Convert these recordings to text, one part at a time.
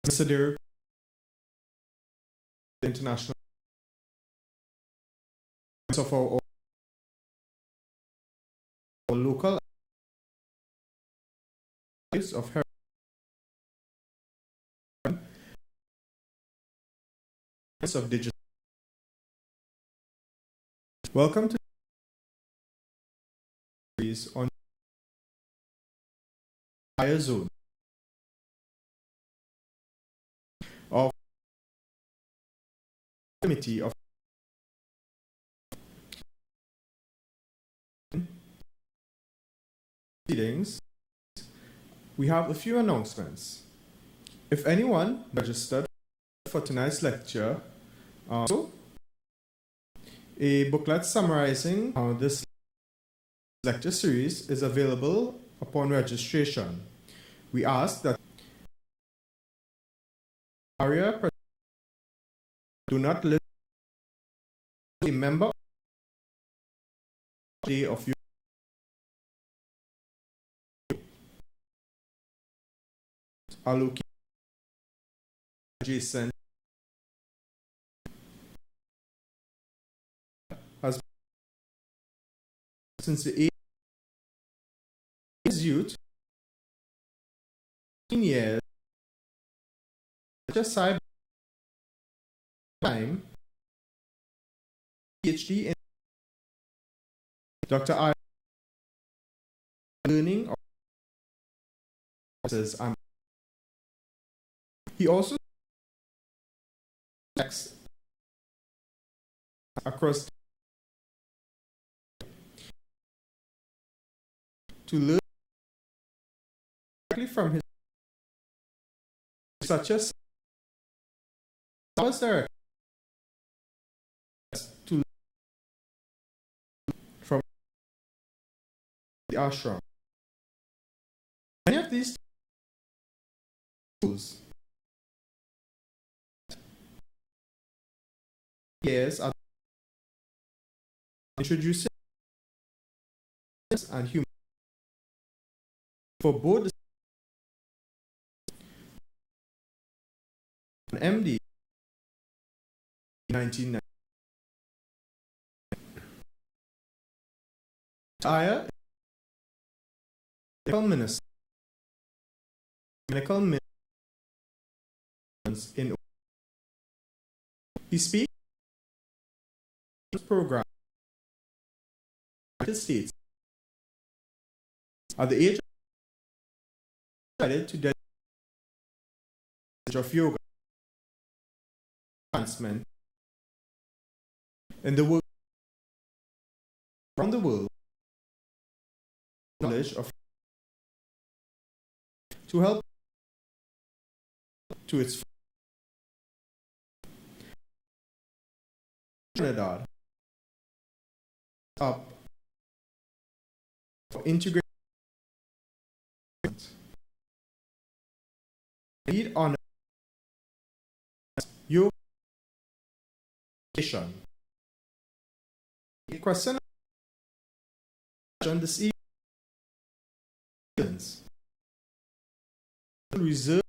Ambassador international of our local of her of digital. Welcome to the series on fire zone of committee of proceedings. We have a few announcements. If anyone registered for tonight's lecture, a booklet summarizing this lecture series is available upon registration. We ask that area do not list a member of your allocate adjacent has since the age is youth 15 years just side time PhD in Dr. I learning of he also across to learn directly from his such as to from the ashram. Many of these tools are introducing and human for both an MD 1990. Aya minister medical minister in he speaks program United States at the age decided to dedicate of yoga advancement in the world around the world knowledge of to help to its Trinidad up for integrated lead on your a question on this evening reserve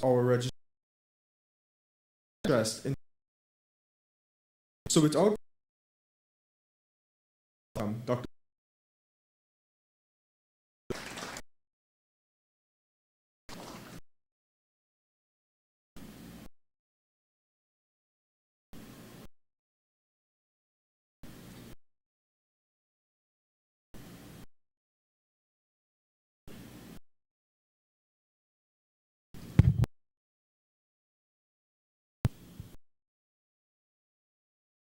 our registration in so without Dr.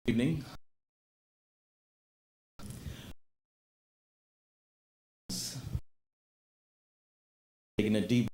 Evening. Taking a deep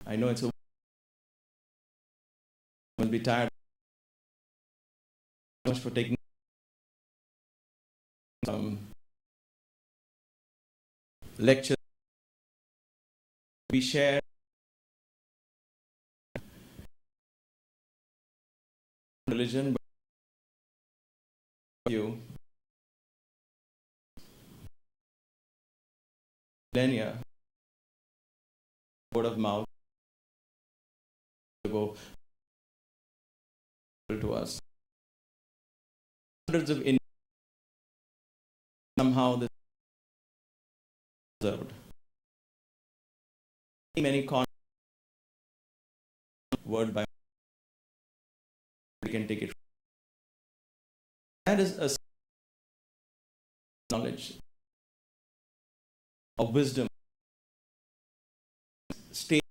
I know it's a will be tired. Much for taking lecture. We share religion, but you millennia word of mouth go to us. Hundreds of Indians somehow this observed. Many word by we can take it. That is a knowledge of wisdom. Stay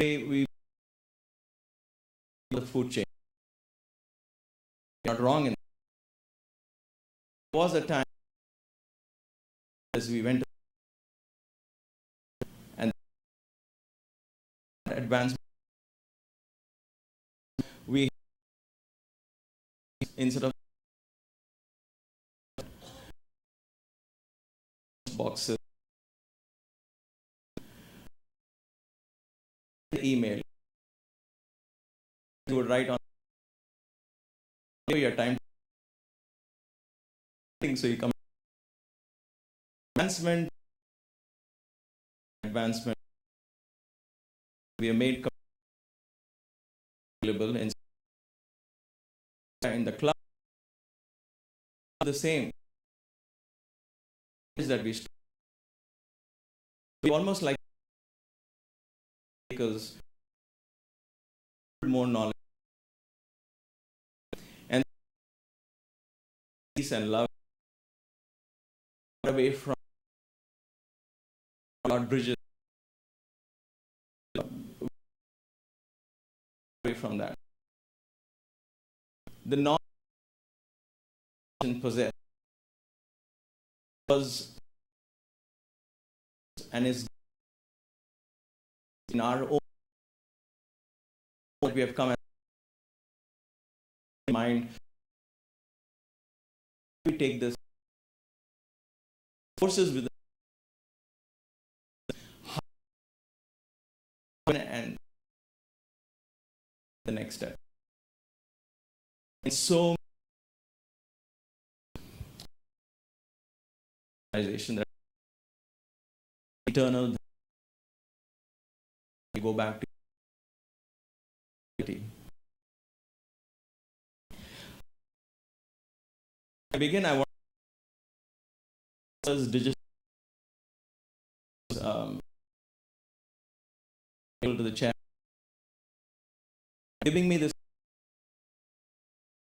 we the food chain. Not wrong in there was a time as we went and advanced we instead of boxes email you would write on your time so you come advancement we are made available in the cloud the same is that we almost like because more knowledge and peace and love away from our bridges away from that the knowledge possessed was and is in our own what we have come as mind we take this forces with and the next step it's so that eternal we go back to I begin I want digital to the chair giving me this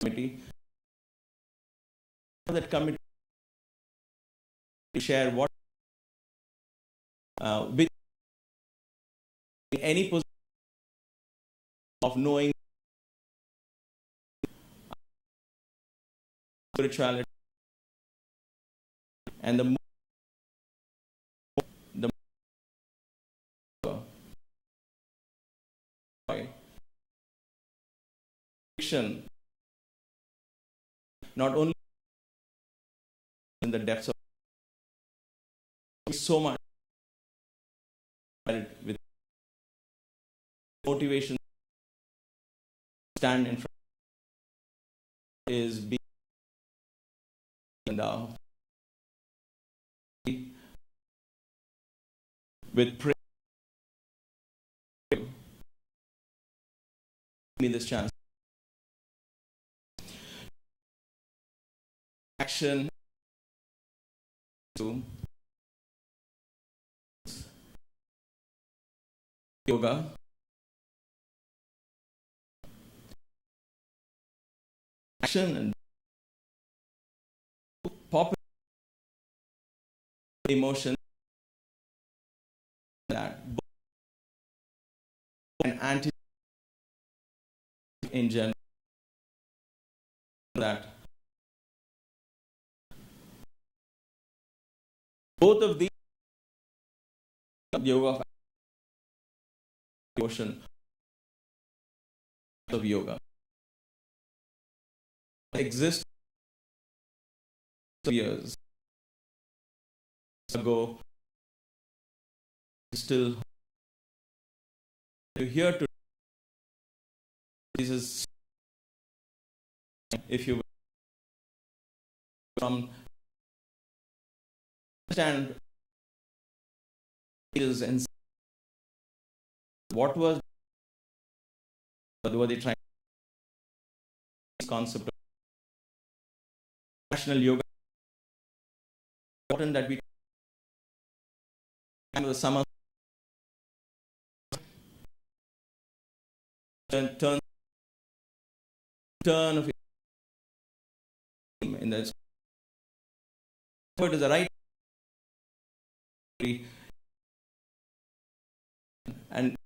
committee that committee to share what with any position of knowing spirituality and the fiction not only in the depths of so much with motivation stand in front is being with prayer me this chance action to yoga action and pop emotion that and anti in general that both of these yoga portion of yoga. Exists years ago, still to hear to Jesus, if you from understand is and what was were they trying concept of national yoga important that we the summer turn of in the to the right and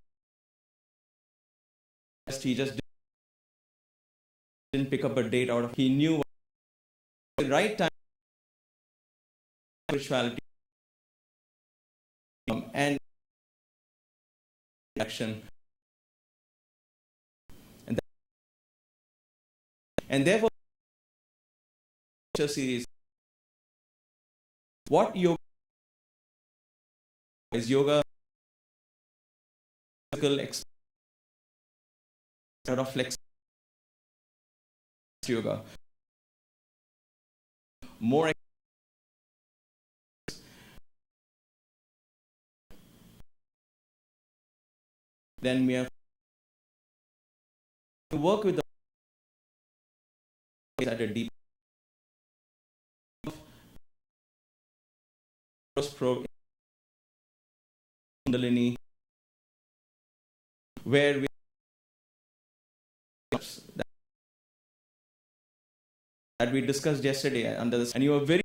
he just didn't pick up a date out of he knew the right time spirituality and action and therefore series what yoga is yoga of flex yoga more than we have to work with the at a deep pro Kundalini where we that we discussed yesterday under this and you were very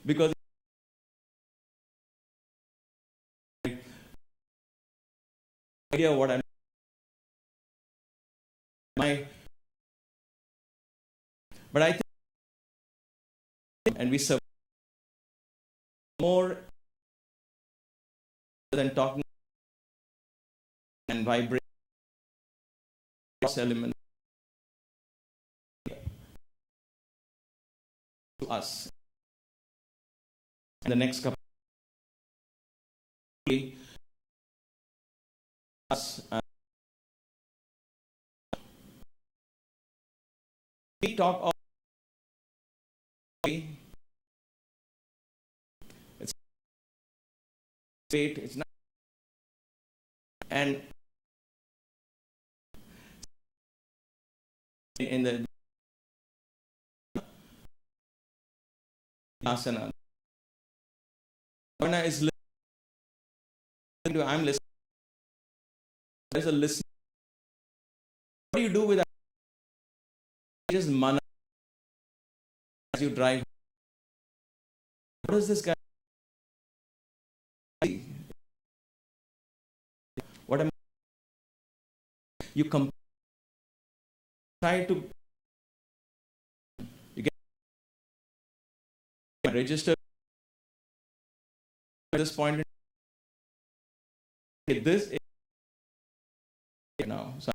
because idea what I'm my but I think and we serve more than talking and vibrate element to us in the next couple us we talk of it's fate it's not and in the asana Bhavana is listening to I'm listening there's a listen what do you do with that just mana as you drive what does this guy what am you try to you get register at this point this is now so,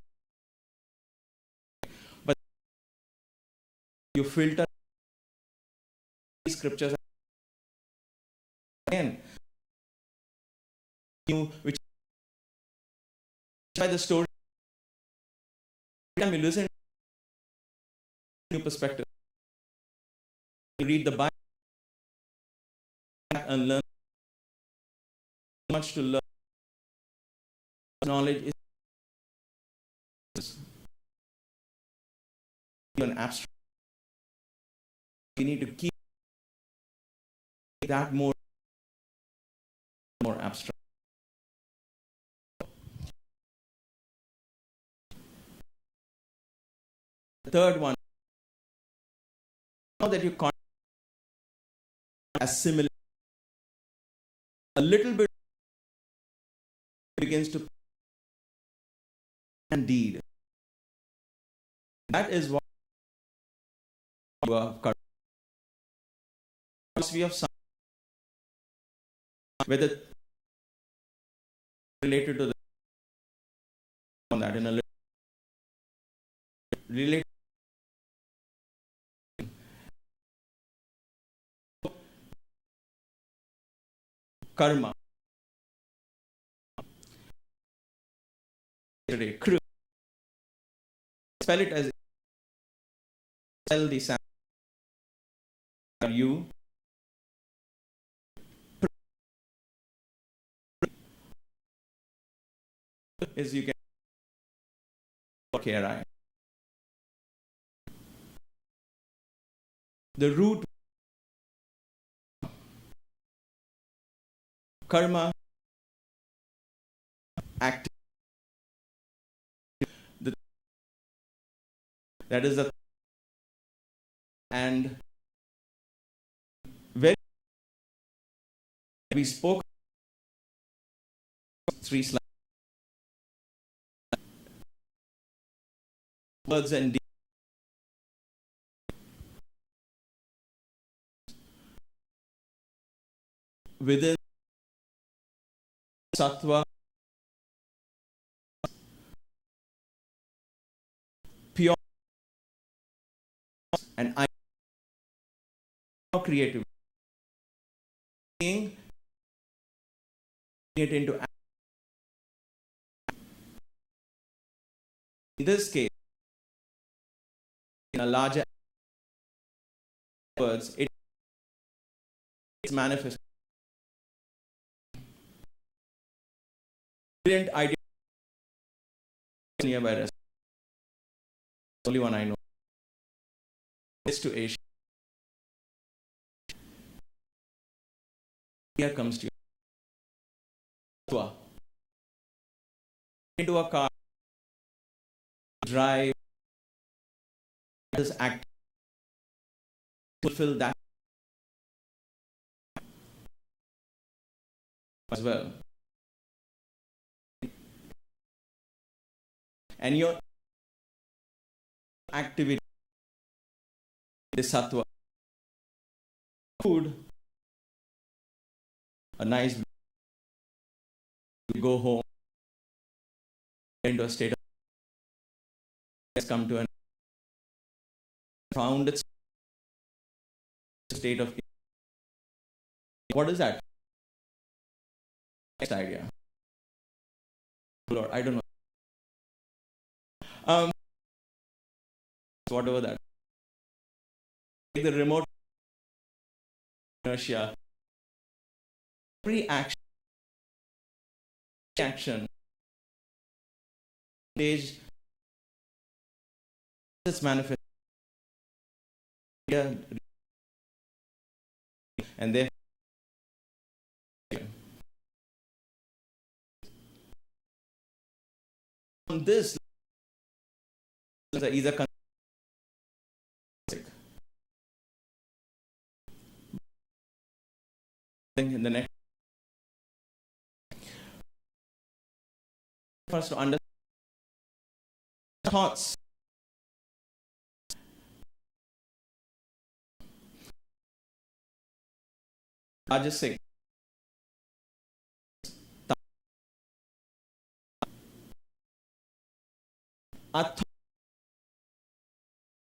but you filter scriptures again you which by the story every time you listen new perspective you read the Bible and learn much to learn knowledge is an abstract you need to keep that more abstract the third one now that you assimilate a little bit begins to indeed that is what philosophy of science whether related to on that in a little related karma. Crew. Spell it as spell the sound you is you can KRI. The root karma act that is the and very we spoke 3 slides words and deeds within sattva pure and I creative being it into in this case in a larger words it's manifest brilliant idea nearby rest only one I know is to Asia. Here comes to you into a car drive this act fulfill that as well and your activity the sattva food a nice go home into a state of has come to an found its state of what is that next idea Lord I don't know whatever that the remote inertia every action stage its manifest and then on this either in the next first to understand thoughts Rajasic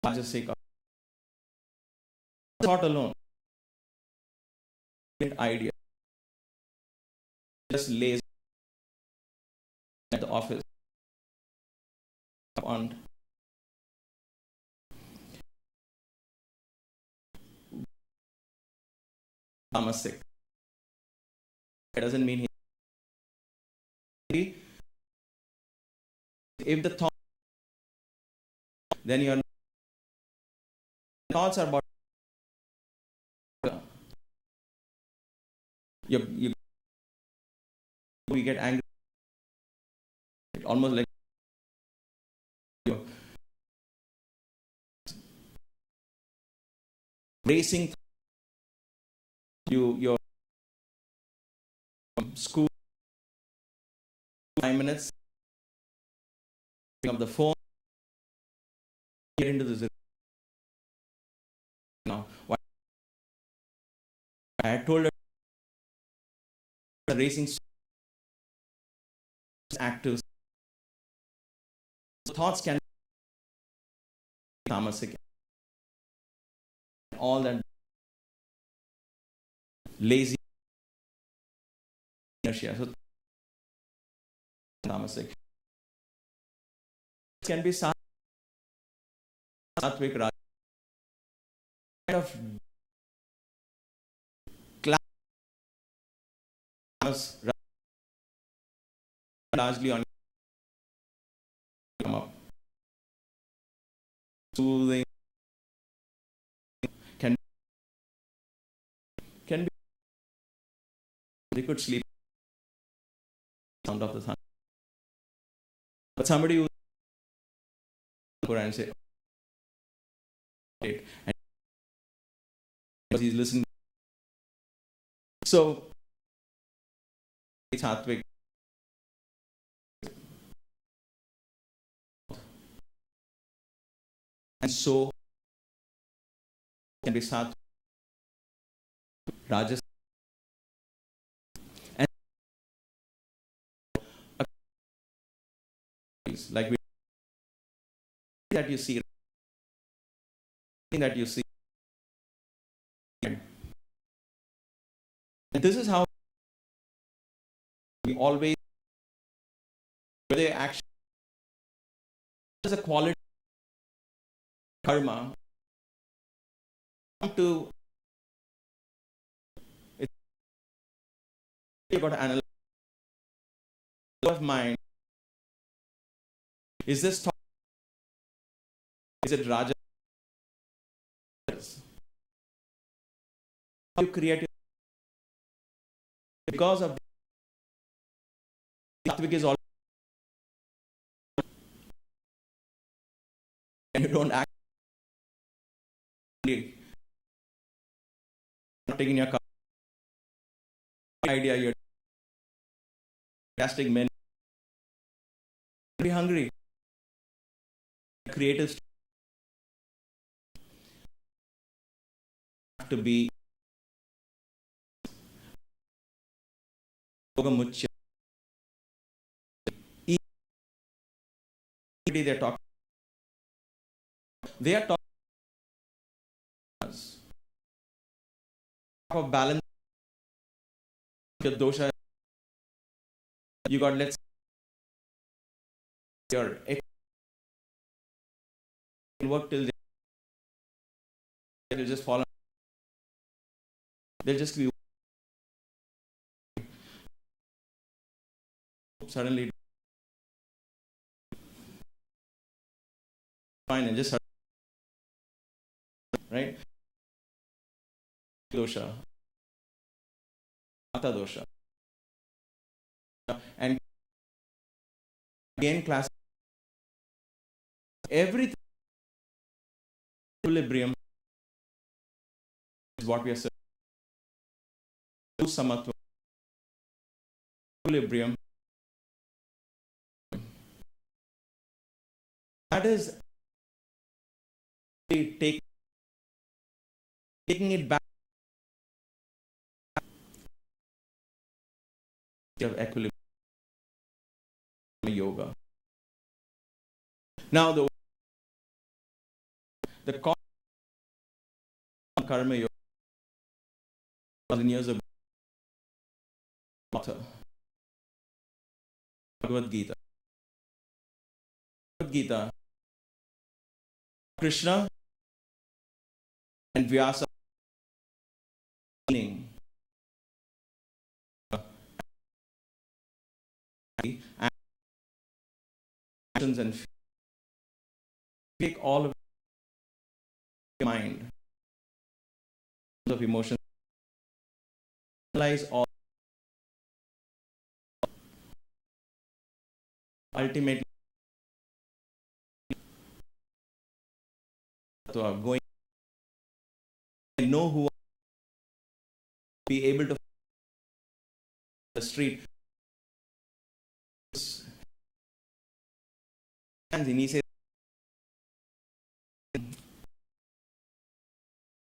Rajasic thought alone idea just lays at the office on tamasic it doesn't mean he if the thought then your thoughts are about you we get angry almost like racing your school 5 minutes pick up the phone get into this now I told her racing active. Thoughts can be tamasic. All that lazy inertia. So tamasic can be sattvic, kind of class largely on come up. Soothing can be they could sleep sound of the thunder. But somebody who Quran say and he's listening. So it's sattvic. And so can be sattvic, rajas, and like that you see, and this is how we always, whether action is a quality karma, to it's you've got to analyze of mind. Is this thought? Is it raja? How you create it? Because of sattvic is all, and you don't act not taking your idea, you're casting men be hungry, creative have to be yoga mucha. They're talking, they are talking of balance your dosha. You got, let's your work till they'll just fall. They'll just be suddenly fine and just right dosha, Vata dosha, and again class everything equilibrium is what we are saying. Samatva, equilibrium, that is taking it back of equilibrium yoga. Now the karma yoga 1,000 years ago, Bhagavad Gita, Krishna and Vyasa meaning actions and take all of your mind of emotions, analyze all, ultimately going and know who be able to the street and he says,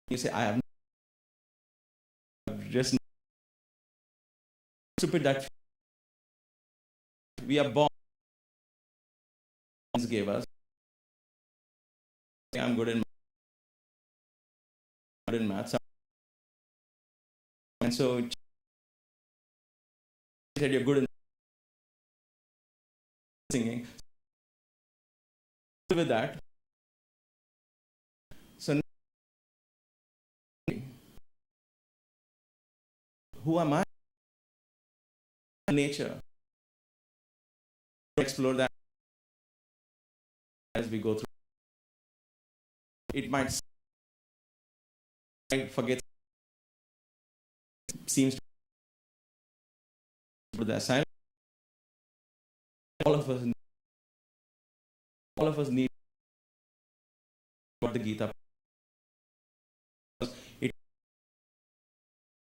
you say, I have just stupid that we are born, gave us. I'm good in maths. And so he said, you're good in singing. With that, so who am I? Nature. Explore that as we go through. It might forget, seems to be the silence. All of us need what the Gita. It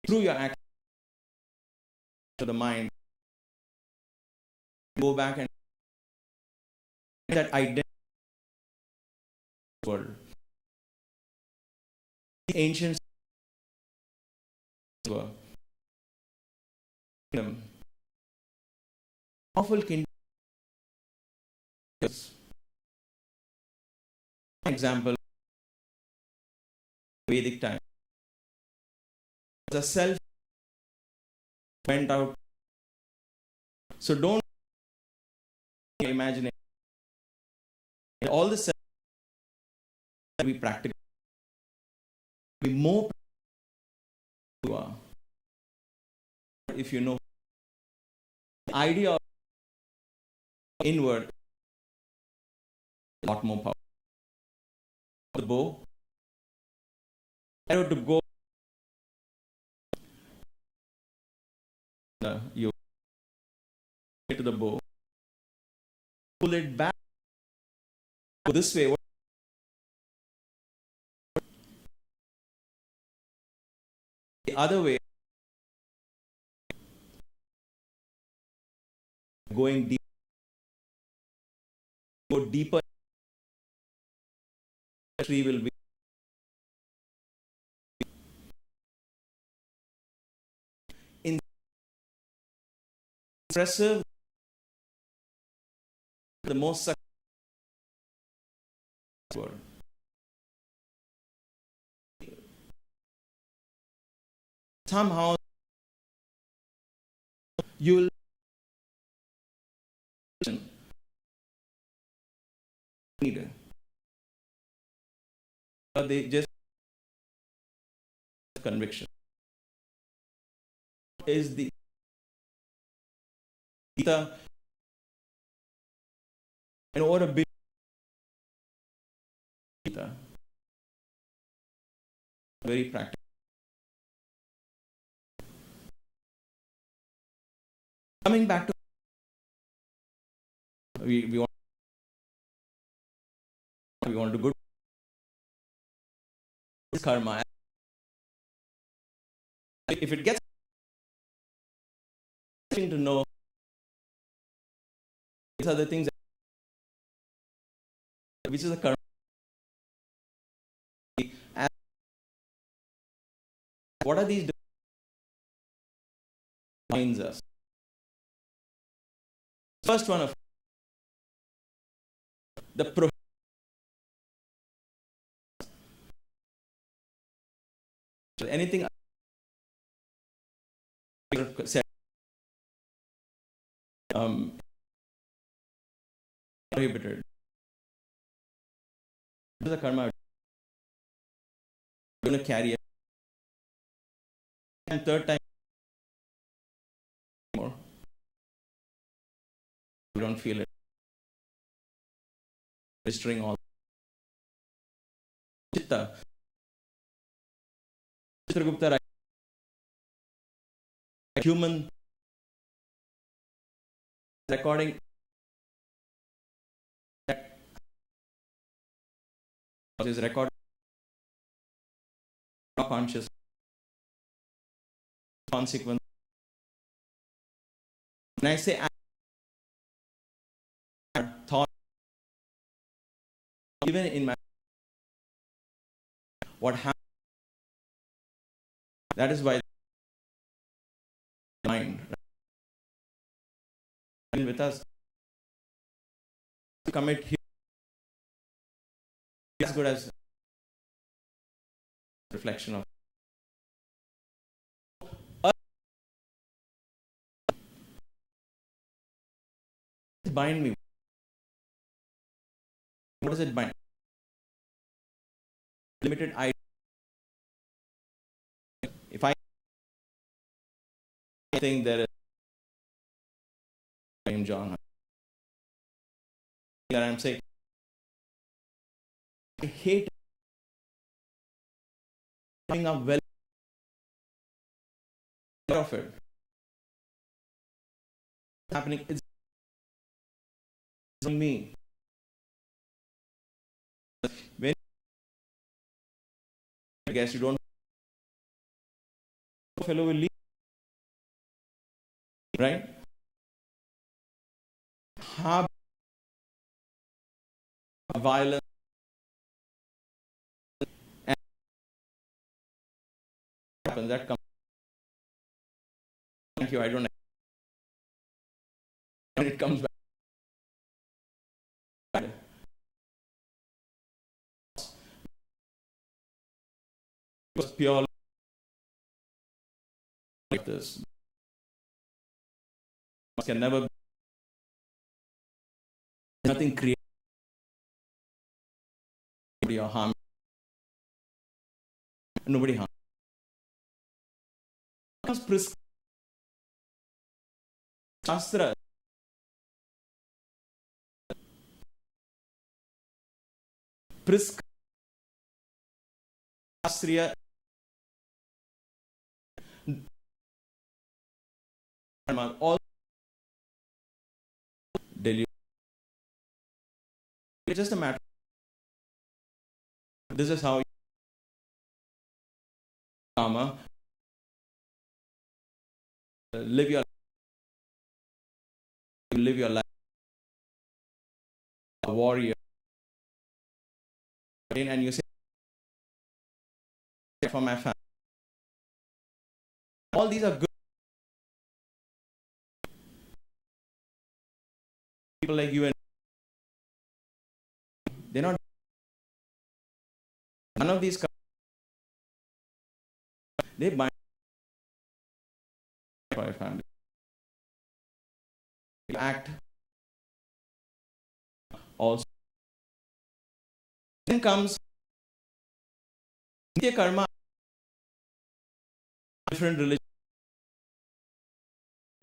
through your act to the mind, go back and that identity world. The ancients were powerful kingdoms. Example, Vedic time. The self went out. So don't imagine it. All the self be practical. Be more you are. If you know the idea of inward, a lot more power. The bow, arrow to go. You get to the bow, pull it back. Go this way. The other way, going deep, go deeper. The tree will be impressive, the most successful. Somehow you'll need it. But they just conviction is the Gita and over a bit Gita. Very practical. Coming back to we want to do good karma. If it gets to know these are the things which is a karma. What are these defines us? First one of the anything said prohibited. What is the karma? You're going to carry it. And third time more. You don't feel it. Registering all. Chitta. Chitragupta, human recording is recorded conscious consequence. When I say thought, even in my what happened, that is why mind and with us, commit here as good as reflection of bind me. What does it bind? Limited idea. If I think there is John that I'm saying, I hate coming up well of it. Happening, it's on me. When I guess you don't, fellow will leave, right? Have violence and happens that comes. Thank you. I don't know. And it comes back. It was pure like this. Can never be nothing created or harm. Nobody harm. Shastra Shastriya all Delhi. It's just a matter. This is how Karma live your life. A warrior, and you say for my family. All these are good. People like you and they're not. None of these they bind for your family. Act also. Then comes Nitya Karma, different religion.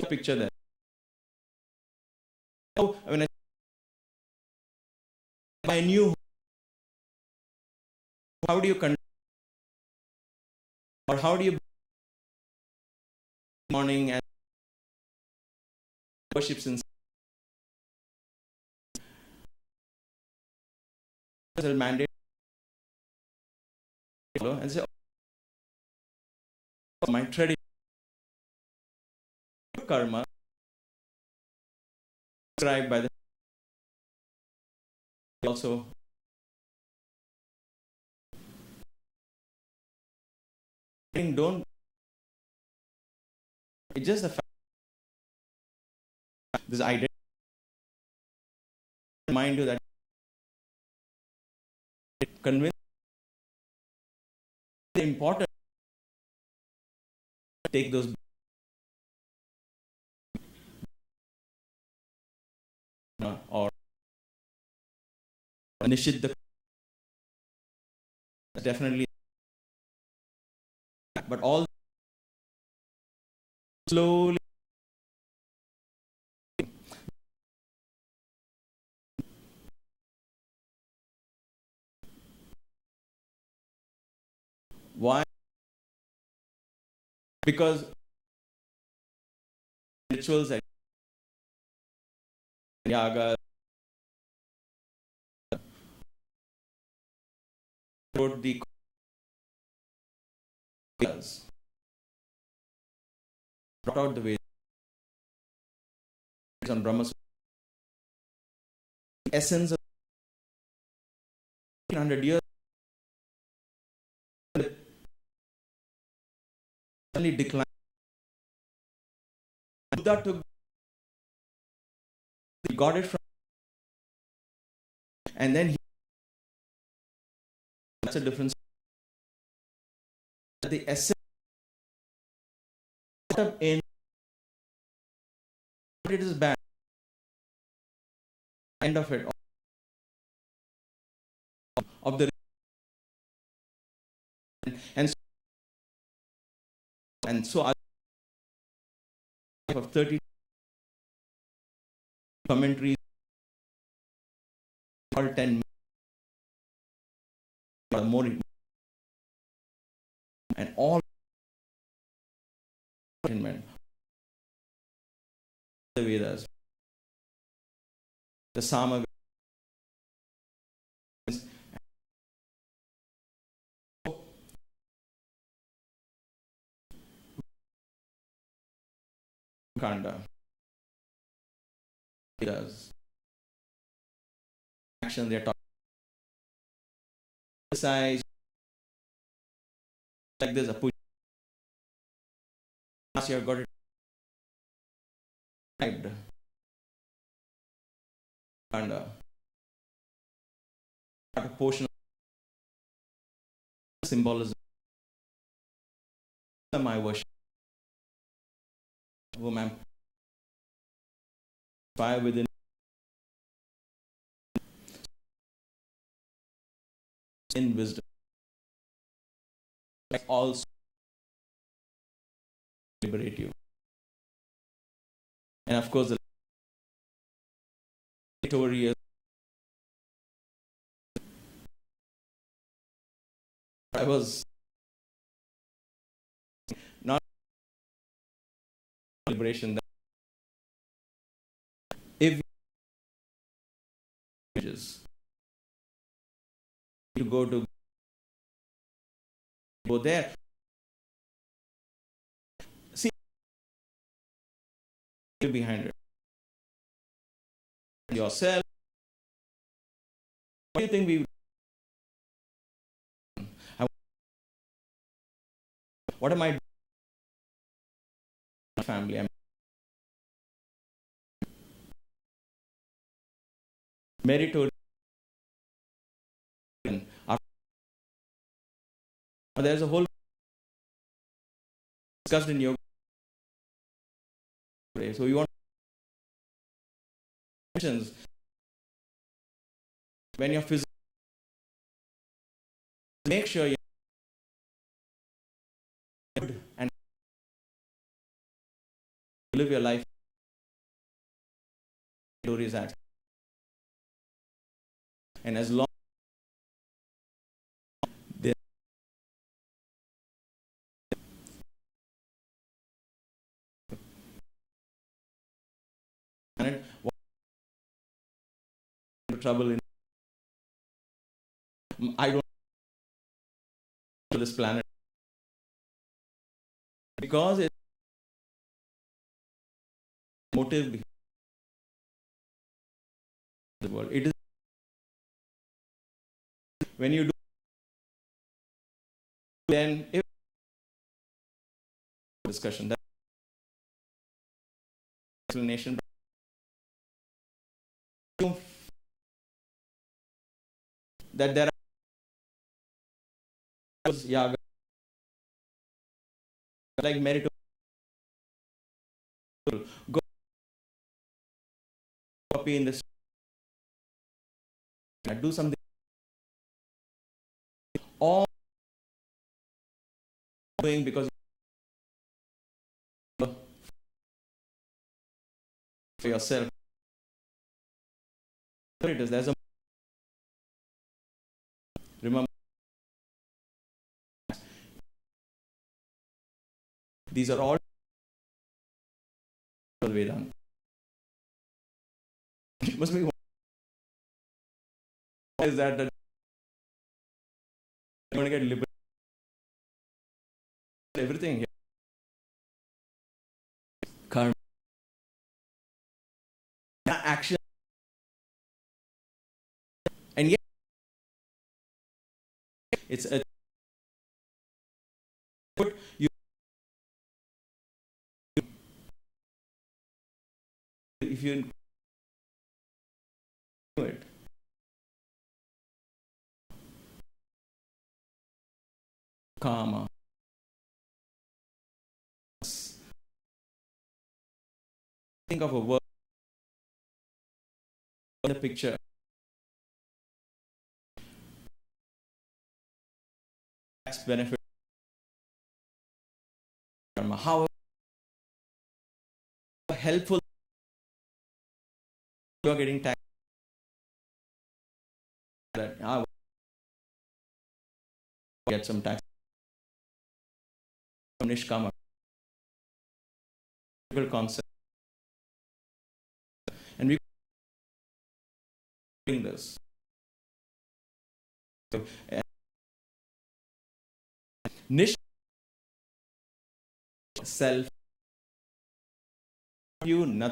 Picture there. Oh, when I knew, how do you conduct, or how do you morning and worships in mandate and say, oh, my tradition, karma described by the also don't. It's just the fact this identity remind you that it convinces the important take those or Nishiddha definitely, but all slowly why? Because rituals like yaga wrote the brought out the way on Brahma essence of 100 years suddenly declined. Buddha took He got it from, and then that's a difference. The essence in it is bad. End of it, of the and so I have 30 commentaries, all 10 or more, and all the Vedas, the Sama, Kanda, Vedas, action they are talking, size like this. A push. Last year got it typed. And a portion of symbolism. My worship, whom I'm fire within, in wisdom, also liberate you. And of course, the story is I was not liberation that if images to go there, see behind it yourself. What do you think we? What am I? Family. I'm meritorious. There's a whole discussed in yoga. So you want when you're physical, make sure you and live your life. And as long as trouble in I don't this planet because it's motive behind the world. It is when you do then if discussion that explanation that there are yaga like merit go copy in this do something all doing because for yourself it is there's a remember these are all Vedanta. It must be is that you're going to get liberation everything here karma action and yet it's a you if you karma. Think of a word in a picture. Tax benefit karma. How helpful you are getting tax. That I get some tax from Nishkama. Concept. And we doing this. So, Nish self you nothing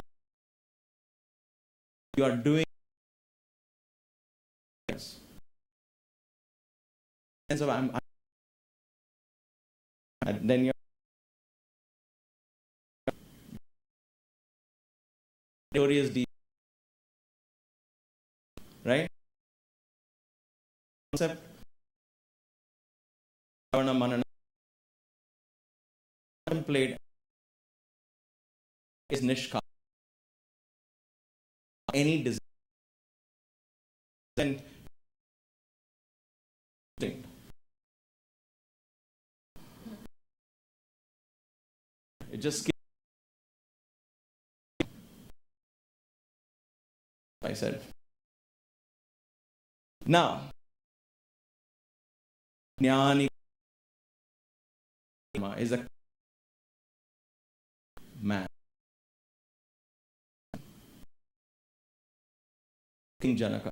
you are doing. And so I'm and then your story is deep, right? Concept Ravana Manana contemplate is Nishkama. Any desire then it just I said. Now, Jnani is a man. King Janaka.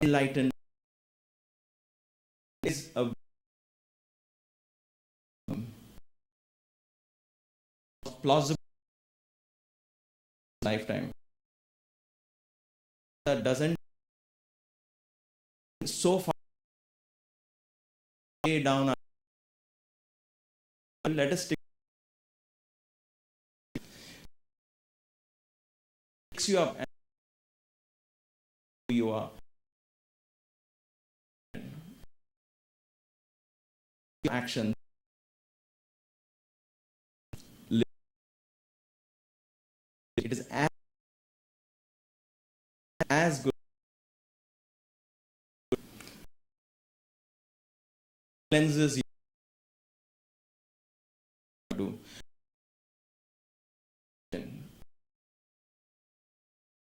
Enlightened is a plausible lifetime that doesn't so far lay down. Let us fix you up and who you are. Action. It is as good. Cleanses you. Do.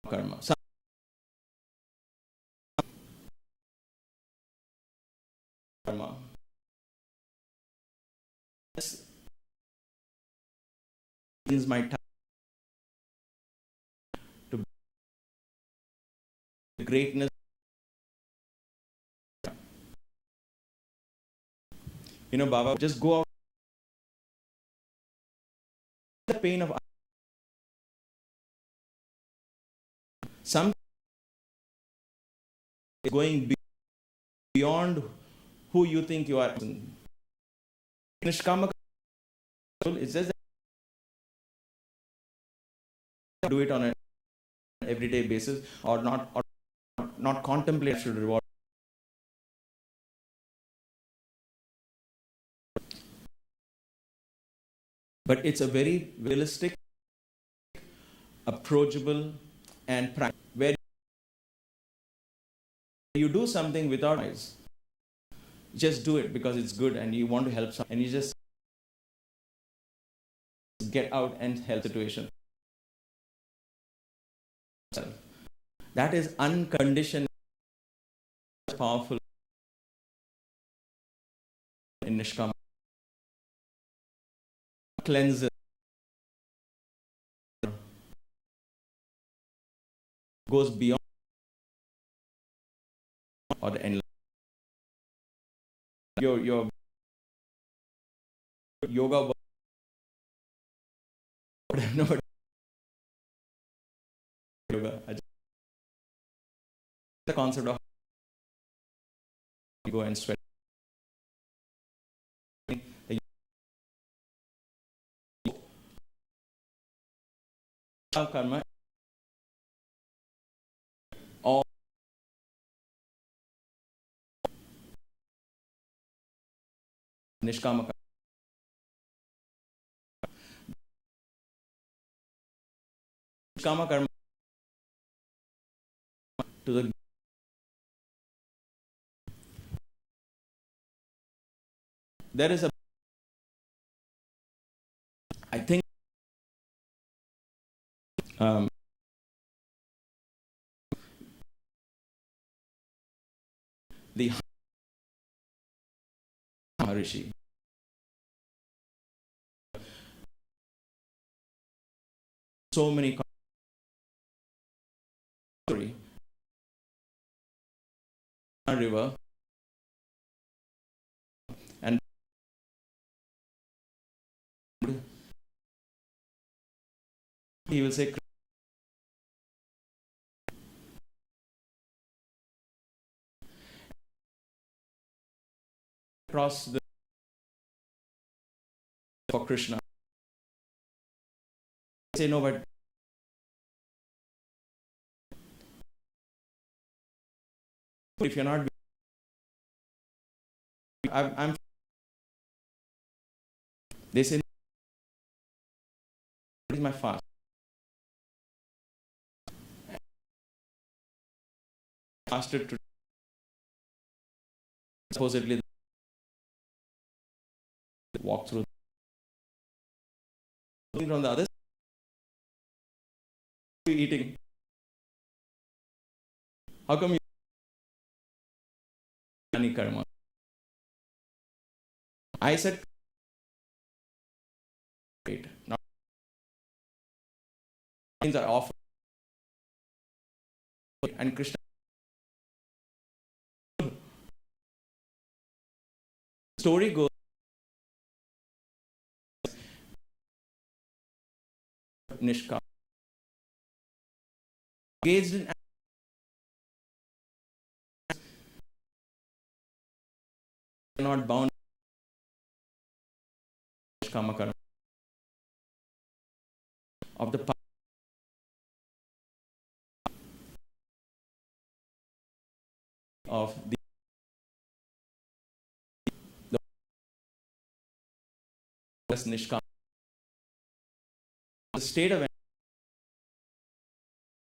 Karma. Karma. This is my time to greatness. You know, Baba, just go out. The pain of some going beyond who you think you are. Nishkama it's just do it on an everyday basis or not contemplate should reward. But it's a very realistic, approachable, and practical where you do something without eyes. Just do it because it's good and you want to help someone, and you just get out and help the situation. That is unconditioned, powerful in Nishkama. Cleanses. Goes beyond or the end. Your yoga. No, yoga. The concept of you go and sweat. Karma. All Nishkama karma to the there is a I think the Maharishi so many story river and he will say cross the for Krishna. Say no, but if you're not, I'm. They say, what is my fast? Fasted to supposedly walk through. From the other side, eating. How come you any karma? I said, wait, not things are offered, and Krishna. Story goes, Nishka engaged in not bound Nishkama karma of the path of the Nishkama. The state of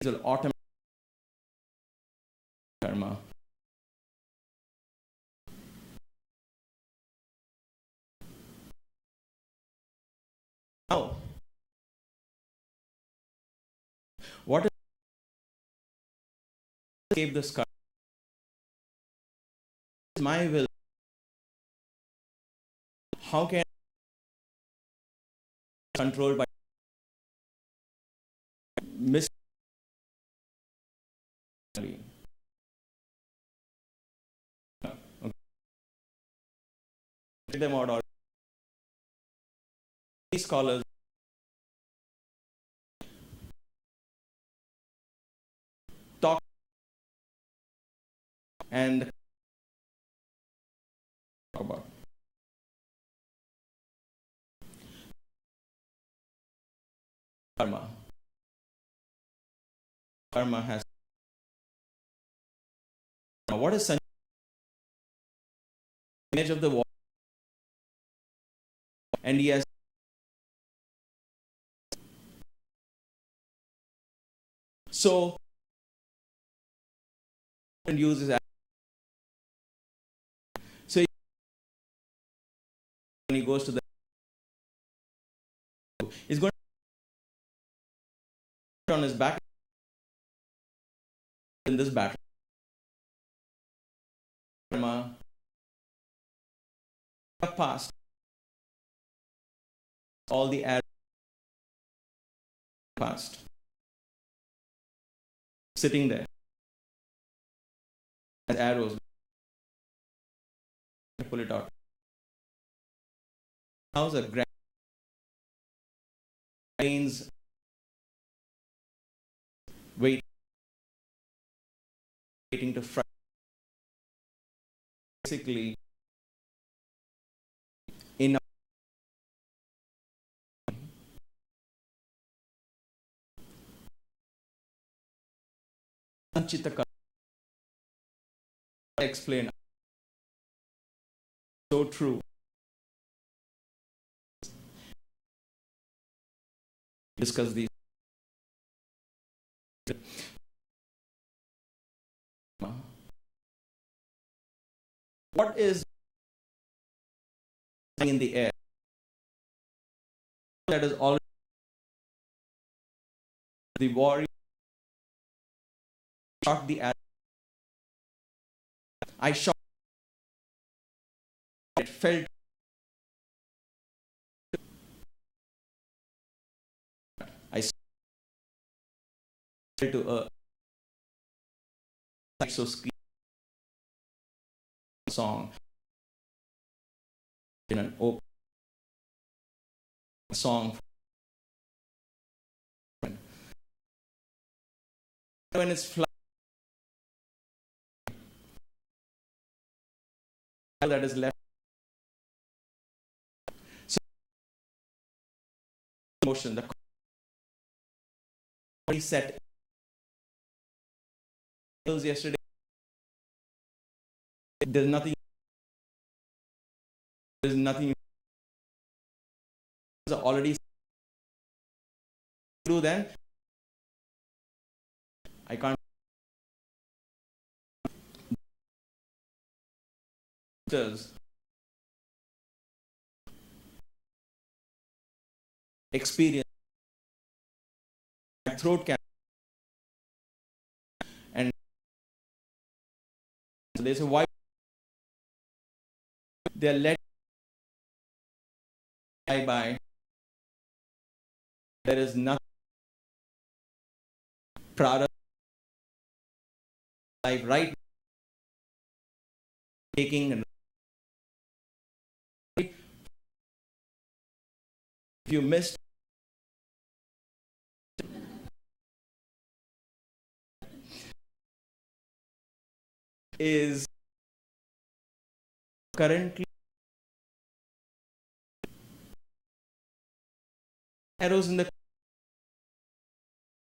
will automatic karma. Now, what is escape this karma? My will. How can controlled by mis okay. Them out or these scholars talk and talk about karma. Karma has what is the image of the water, and he has so and uses so when he goes to the he's going on his back in this battle. Karma past all the arrows past sitting there as arrows pull it out. How's a grand brains waiting to fry basically in Sanchita explain so true discuss these. What is in the air that is already the warrior shot the arrow. I shot it, felt I fell to earth. So scream song in an open song when it's flying that is left so motion the body set yesterday there's nothing already do then I can't experience throat cancer and they say why they are let by there is nothing proud of life right taking and if you missed is currently arrows in the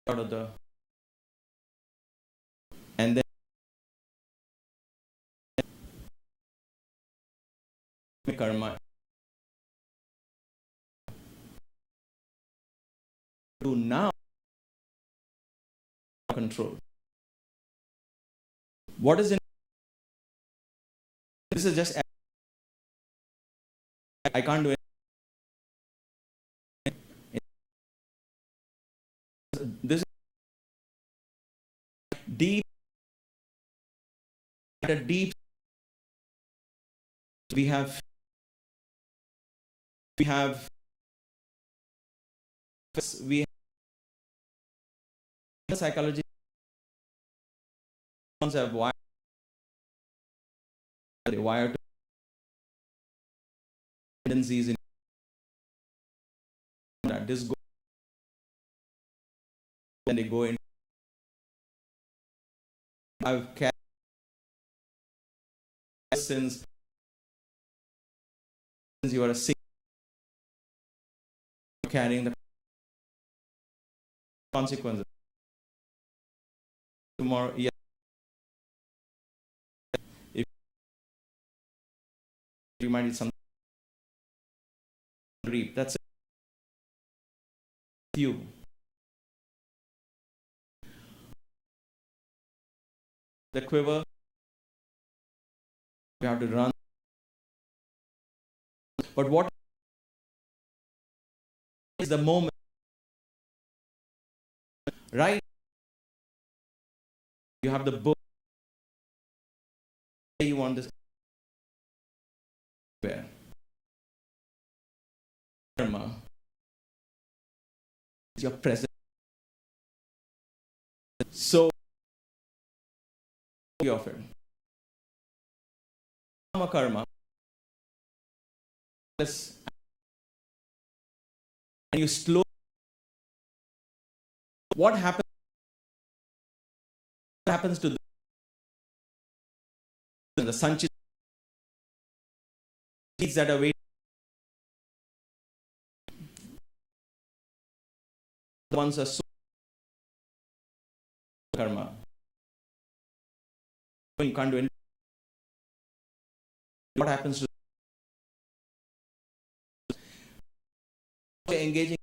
out of the and then karma to now control what is in this is just I can't do it this is deep at a deep we have psychology have wired tendencies in that this go and they go in I've carried since you are a sick carrying the consequences tomorrow yes if you might need some grief that's it. You the quiver you have to run but what is the moment right you have the book you want this where karma is your present so you offer karma and you slow what happens to the sanchit seeds that are waiting the ones are so karma you can't do anything what happens to engaging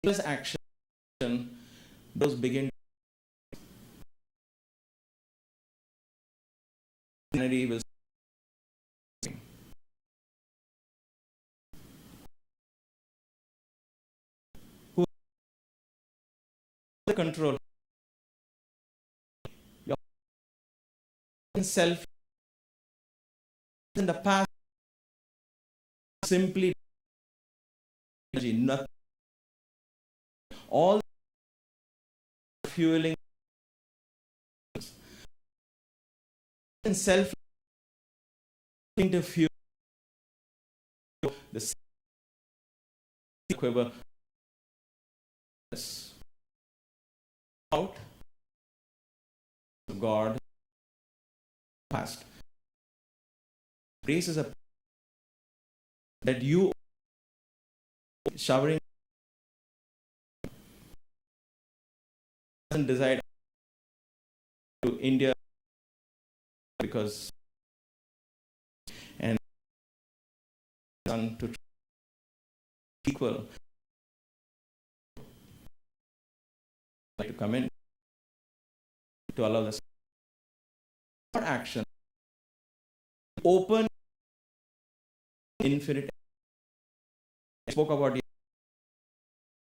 Plus action, those begin humanity will who the control your self in the past simply energy, nothing, all fueling and self to fuel the quiver out of God past braces up that you showering doesn't decide to India because and done to equal like to come in to allow this action open infinite. I spoke about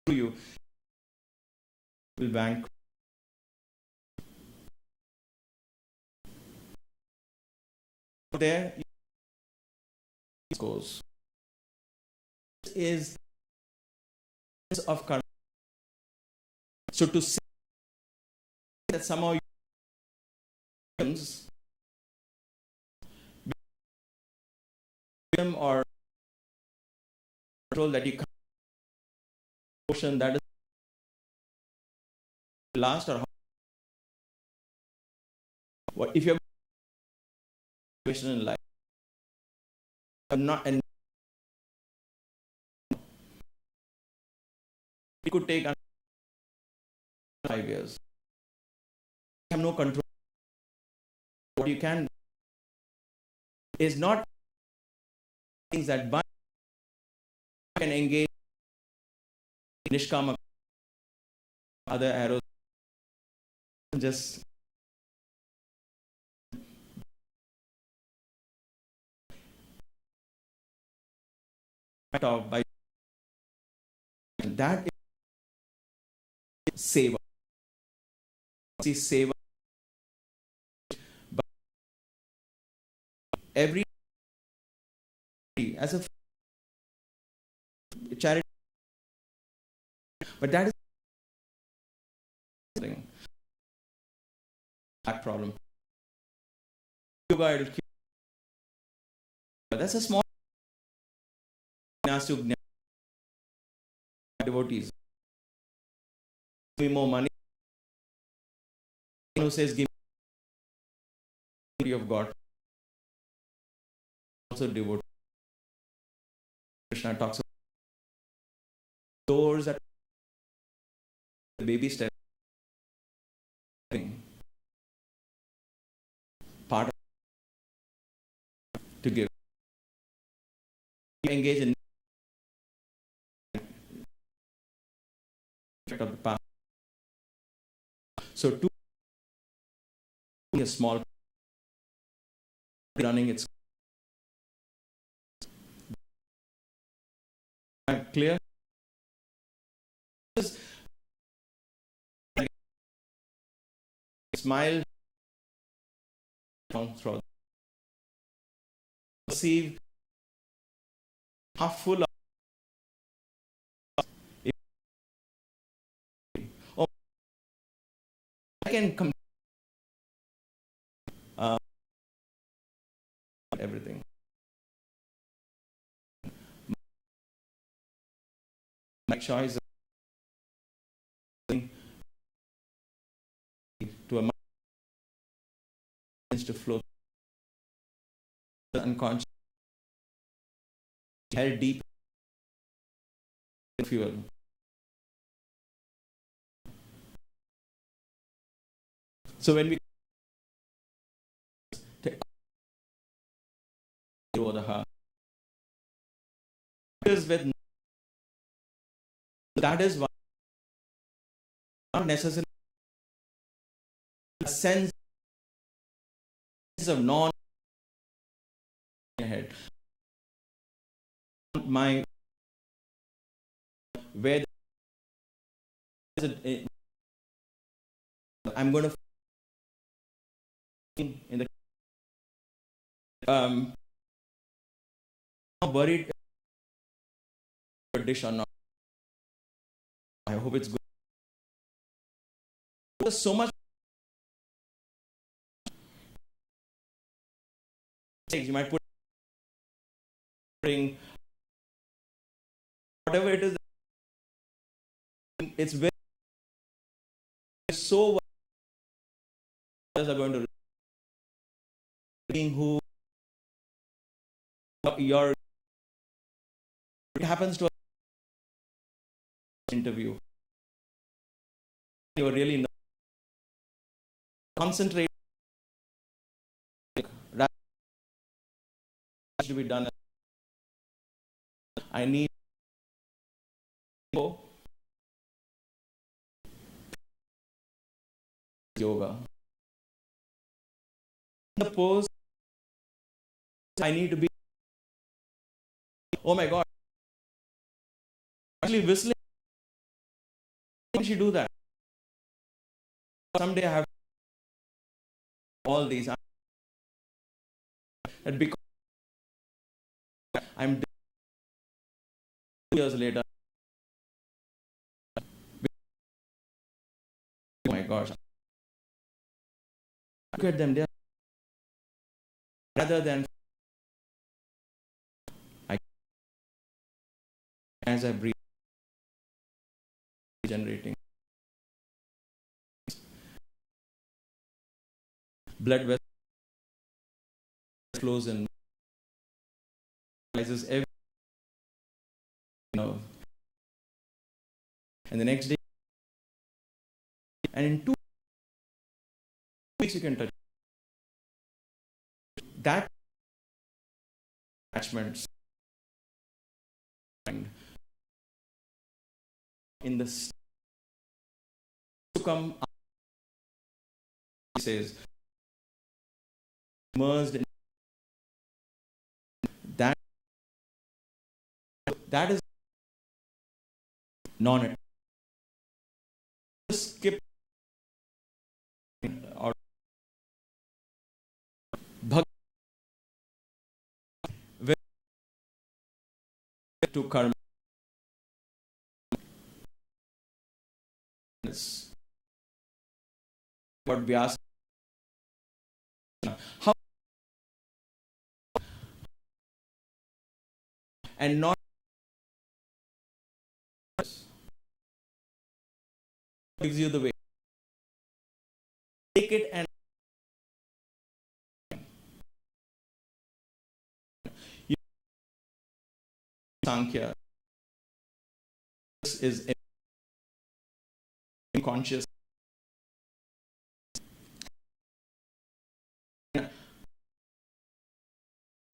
you will bank there goes is of current. So to say that somehow or control that you can't motion that is last or how, what if you're in life not and it could take 5 years. You have no control. What you can is not things that bind can engage nishkama other arrows just by that is seva. See seva but every as a charity but that is that problem yoga it'll keep, but that's a small devotees give me more money who says give me of God also devote. Krishna talks about doors that the baby step part to give engage in of the past. So to a small running its clear smile through perceive half full of oh I can come everything my choice to a mind to flow the unconscious held deep in fuel. So when we take over the heart is with that is why not necessarily a sense of non head. My where I'm going to in the worried dish or not. I hope it's good. There's so much you might put whatever it is. It's very so others are going to who your it happens to interview. You are really not concentrate to be done. I need yoga. The pose I need to be. Oh my God! Actually, whistling. Why should do that? Someday I have all these. And because I'm 2 years later. Oh my gosh! Look at them. They are rather than as I breathe, generating blood vessels flows in, rises every nerve, and the next day, and in 2 weeks you can touch that attachments in the to come. He says immersed in that is non skip or to karma. What we ask how and not gives you the way. Take it and you Sankhya. This is conscious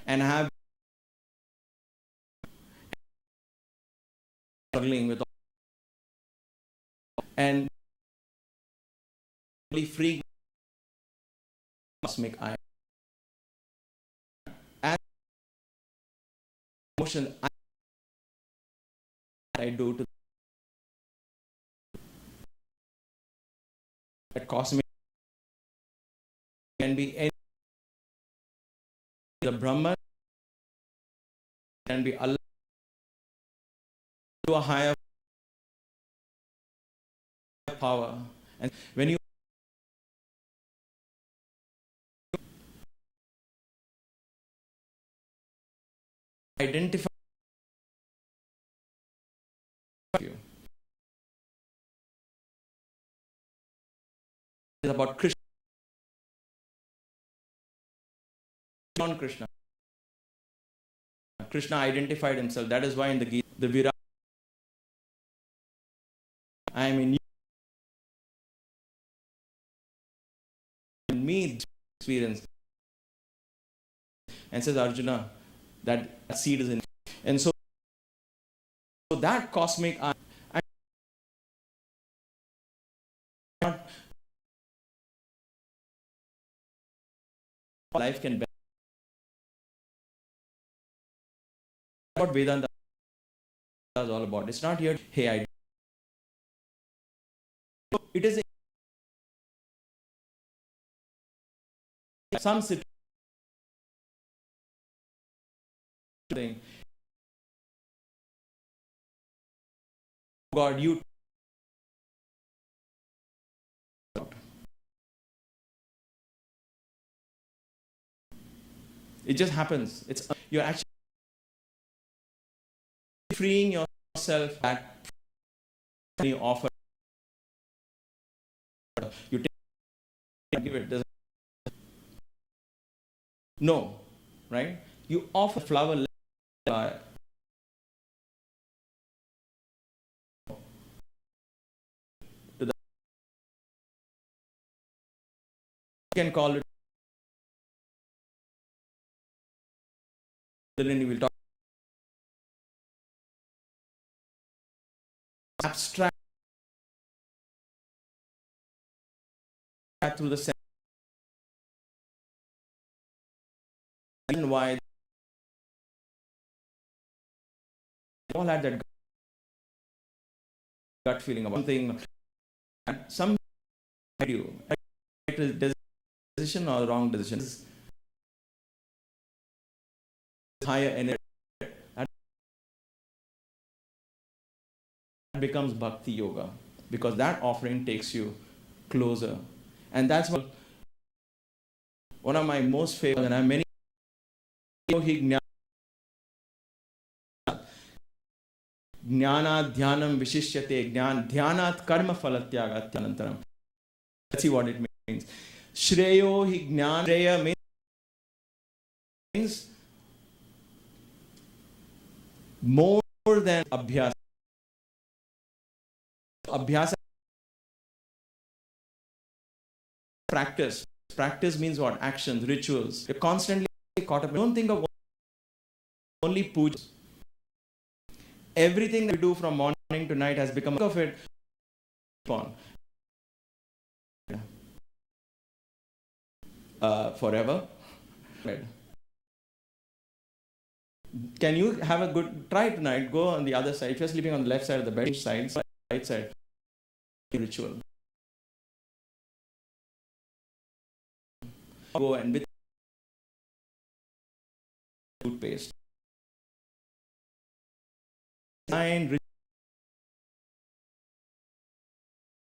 and have struggling with and free cosmic eye as motion I do to that cosmic can be any the Brahman can be Allah to a higher power, and when you identify you is about Krishna, non Krishna. Krishna identified himself. That is why in the Gita, the Virat, I am in you. In me experience. And says Arjuna that seed is in. And so that cosmic eye life can benefit. That's what Vedanta is all about. It's not here, hey, I. It is some situation. God, you. It just happens. You're actually freeing yourself back. You offer. You take, give it. No, right? You offer flower. To the, you can call it. Then we will talk. Abstract through the sense. And why they all had that gut feeling about something. Some you decision or wrong decision. Higher energy. That becomes bhakti yoga, because that offering takes you closer. And that's what one of my most favorite, and I have many. Jnana dhyanam vishishyate dhyanat karma phalatyagat anantaram. Let's see what it means. Shreyo hi jnana. Shreya means more than abhyasa. Abhyasa, practice. Practice means what? Actions, rituals. You're constantly caught up. Don't think of only puja. Everything that we do from morning to night has become of it forever. Can you have a good try tonight? Go on the other side. If you're sleeping on the left side of the bed, side, right side. Ritual. Go and with toothpaste.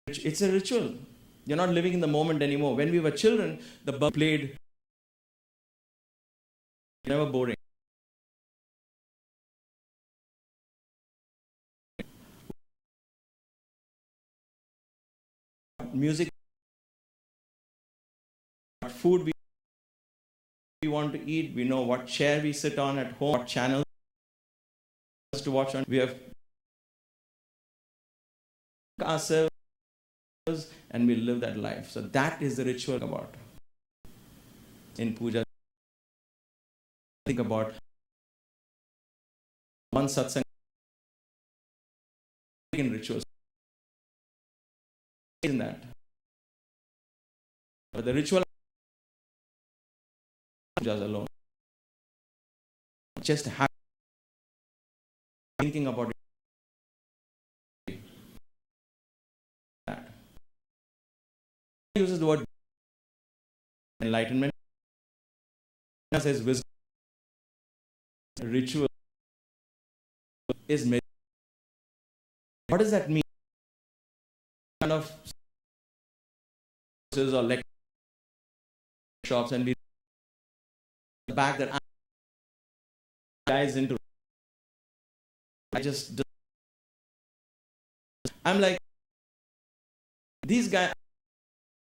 It's a ritual. You're not living in the moment anymore. When we were children, the bug played. Never boring. Music, what food we want to eat, we know what chair we sit on at home, what channels to watch on. We have ourselves and we live that life. So that is the ritual about. In puja, think about one satsang in rituals. In that. But the ritual pujas alone. Just thinking about it. That. He uses the word enlightenment. He says wisdom. Ritual is meditation. What does that mean? Kind of or lecture shops and we back that guys into. I'm like, these guys,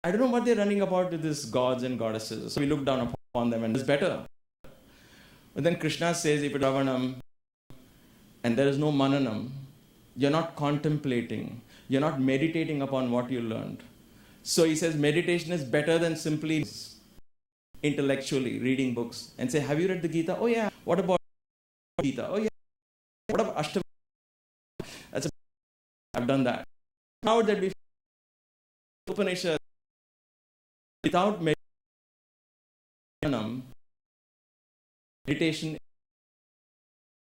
I don't know what they're running about with these gods and goddesses. So we look down upon them and it's better. But then Krishna says, if it's Ravanam and there is no mananam, you're not contemplating, you're not meditating upon what you learned. So he says meditation is better than simply intellectually reading books and say, have you read the Gita? Oh yeah. What about Gita? Oh yeah. What about Ashtavakra? I've done that. How would that be? Upanishad without meditation, Meditation, in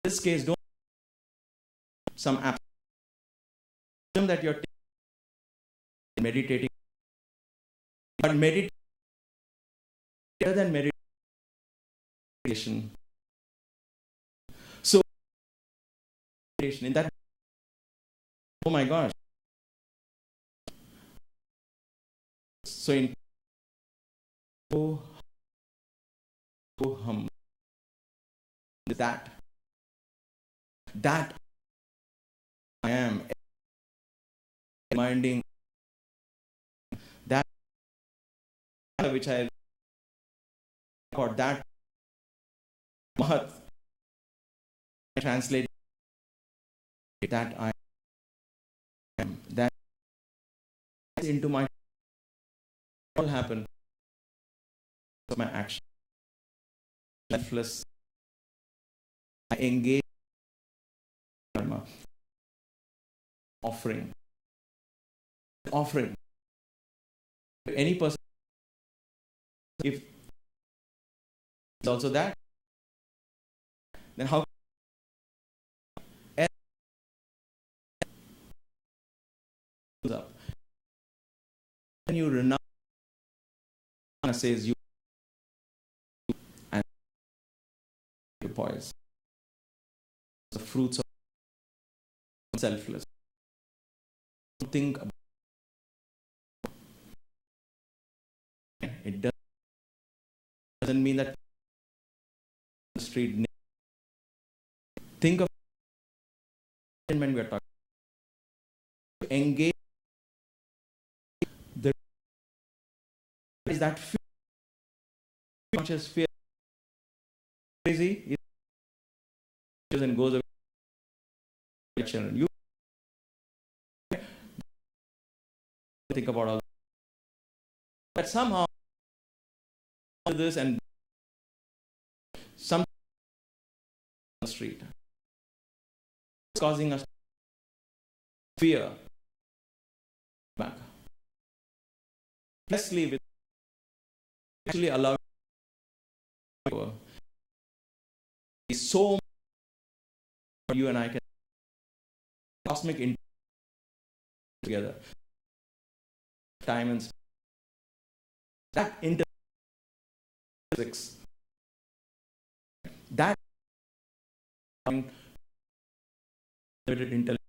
this case, don't some app that you're meditating, but meditate better than meditation. So, meditation in that, oh my gosh. So in oh hum, that I am reminding that which I got, that mahat translate that I am, that into my all happen of my action, selfless. I engage karma, offering to any person. If it's also that, then how else up? When you renounce, says you and you poise the fruits of selfless. Think about it. Doesn't mean that the street. Think of when we are talking. Engage the is that fear, conscious fear, crazy, it and goes away. You think about all that, but somehow this and some on the street causing us fear back. Let's leave it. Actually allow so much you and I can cosmic in together time and space. That interphysics, that intelligence,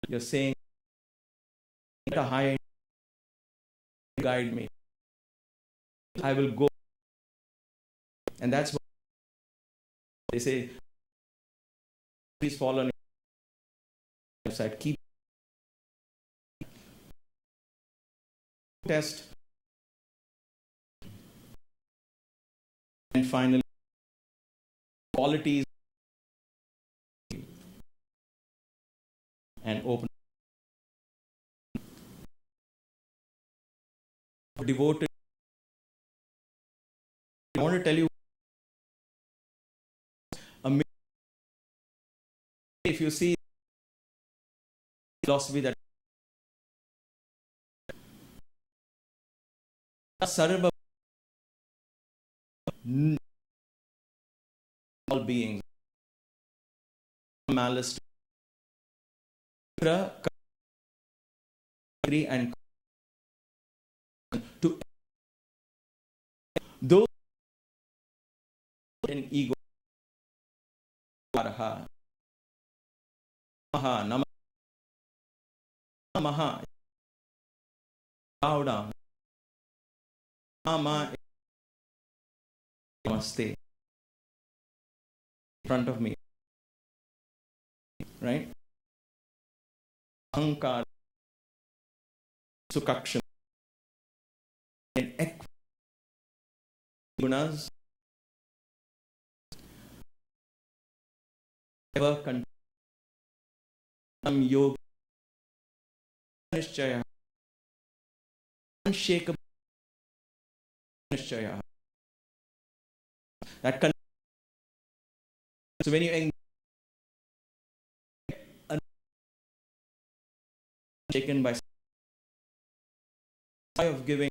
you're saying at a high guide me, I will go. And that's what they say, please follow on your website, keep test, and finally qualities and open devoted. I want to tell you if you see philosophy that Sarva, all beings, malice, and to those in ego, Namaha, Namaha, bow down, Nama, Namaste, in front of me, right? Ahankar, Sukakshan, and gunas, ever some yoga, nishchaya, unshakable nishchaya. That so when you engage taken by of giving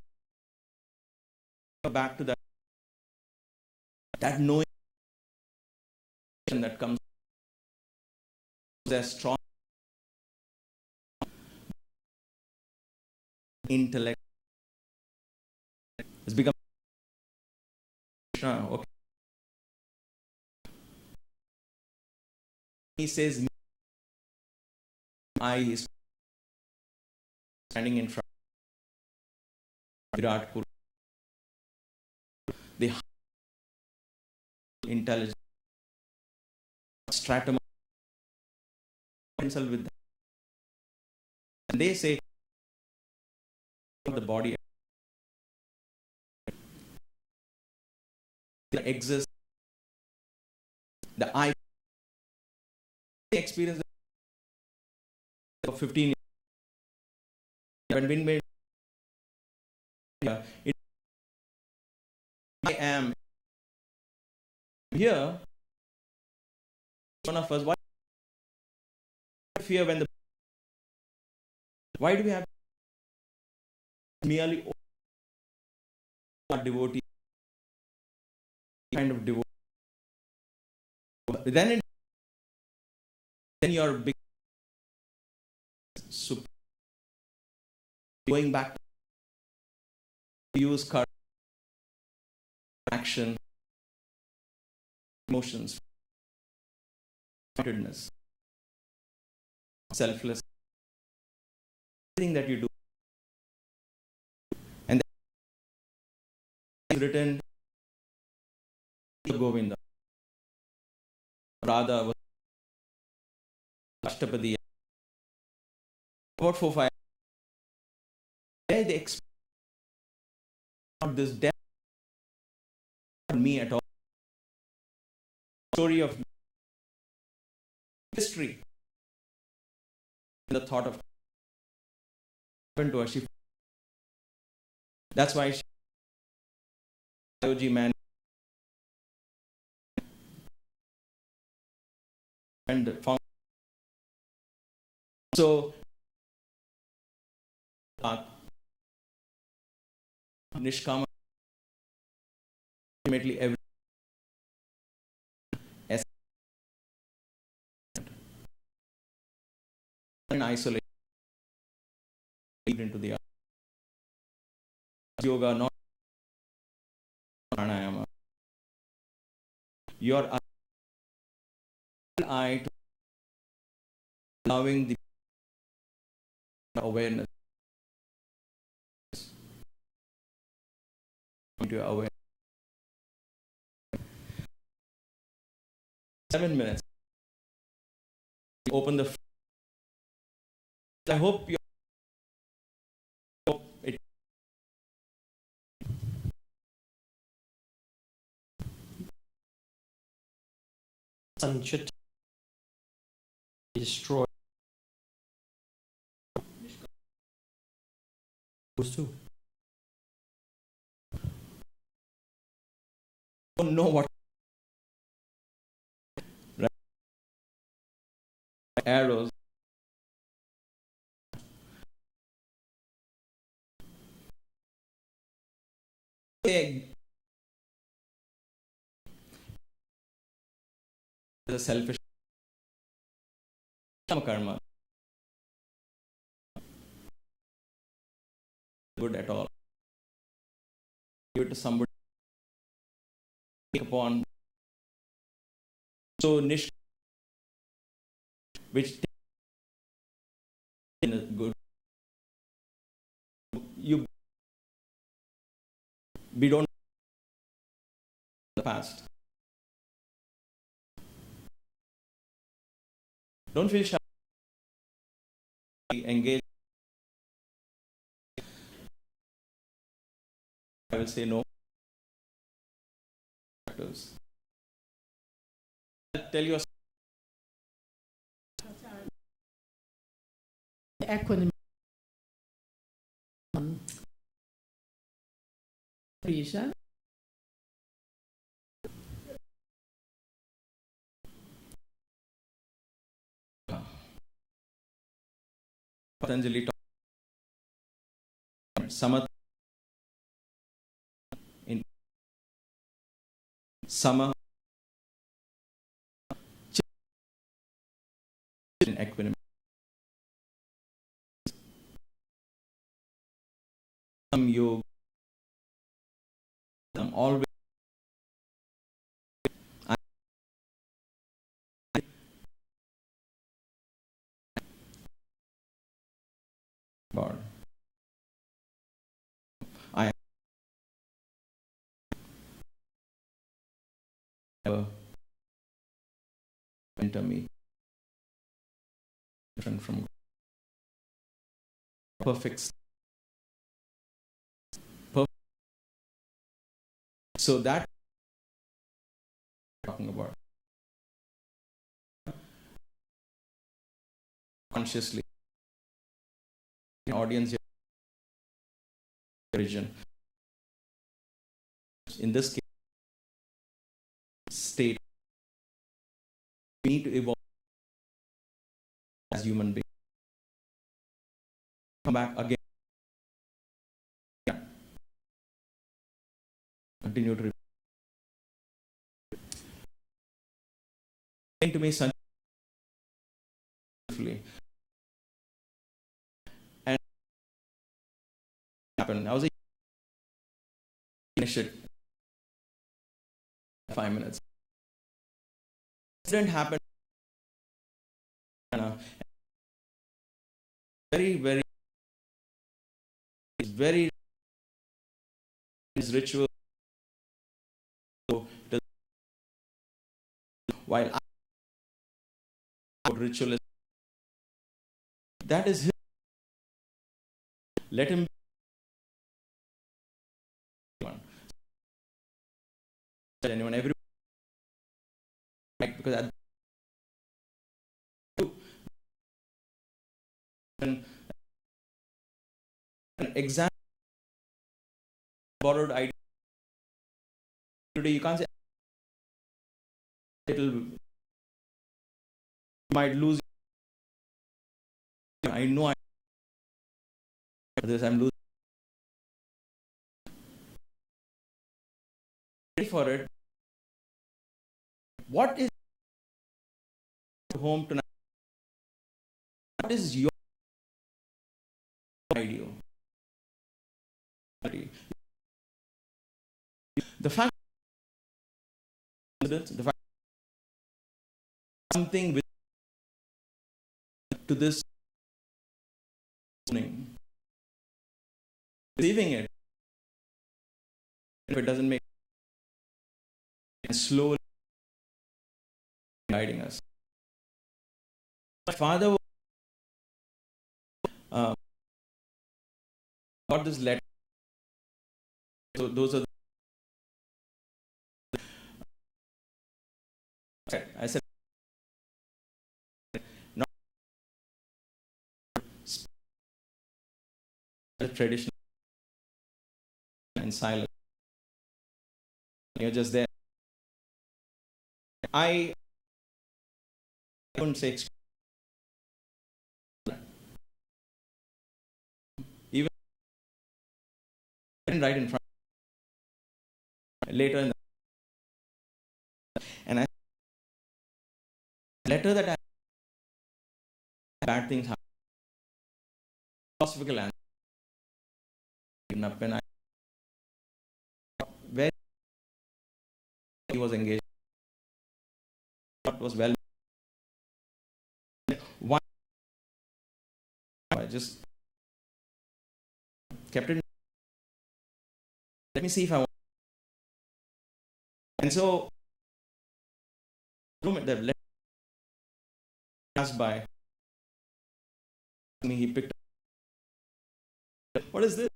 back to that knowing that comes as strong intellect has become okay. He says, I is standing in front of Virat Purusha, the intelligence stratum himself with them. And they say the body exists, the eye experience for 15 years. When been made, I am here. One of us, why fear when the why do we have merely devotee kind of devotee? Then you're big super going back to use current action, emotions, centeredness, selfless, everything that you do, and then written Govinda, Radha was Ashtapadi. About 4-5. There they explain this death on me at all. Story of history. The thought of happened to her. That's why she man and found so Nishkama ultimately every and isolate into the yoga, not pranayama. Your eye to allowing the awareness into awareness. 7 minutes. Open the. I hope you. It. Sanchit destroy. Those two. Don't know what. Right. Arrows. Egg. The selfish karma. Good at all. Give it to somebody. Upon so niche which is good. You we don't the past. Don't feel shy. Engage. I will say no. I'll tell you a equanimity reason. Patanjali Samat in Sama and equanimity. Some yoga, I'm always God. I never enter me different from perfect. So that talking about consciously audience region in this case state we need to evolve as human beings. Come back again, continue to repeat to me successfully and happen. I was finish it 5 minutes. Incident happened. Very ritual. While ritual is that is his. Let him anyone everyone because at an exam borrowed idea today you can't say it'll you might lose. I know this I'm losing for it. What is home tonight? What is your idea? The fact something with to this receiving it if it doesn't make slowly guiding us. My father got this letter. So those are I said not traditional and silent. You're just there. I don't say even right in front later in the and I letter that I bad things happen philosophical answer when I where he was engaged what was well one I just kept it. Let me see if I want. And so they've let us by me he picked up. What is this?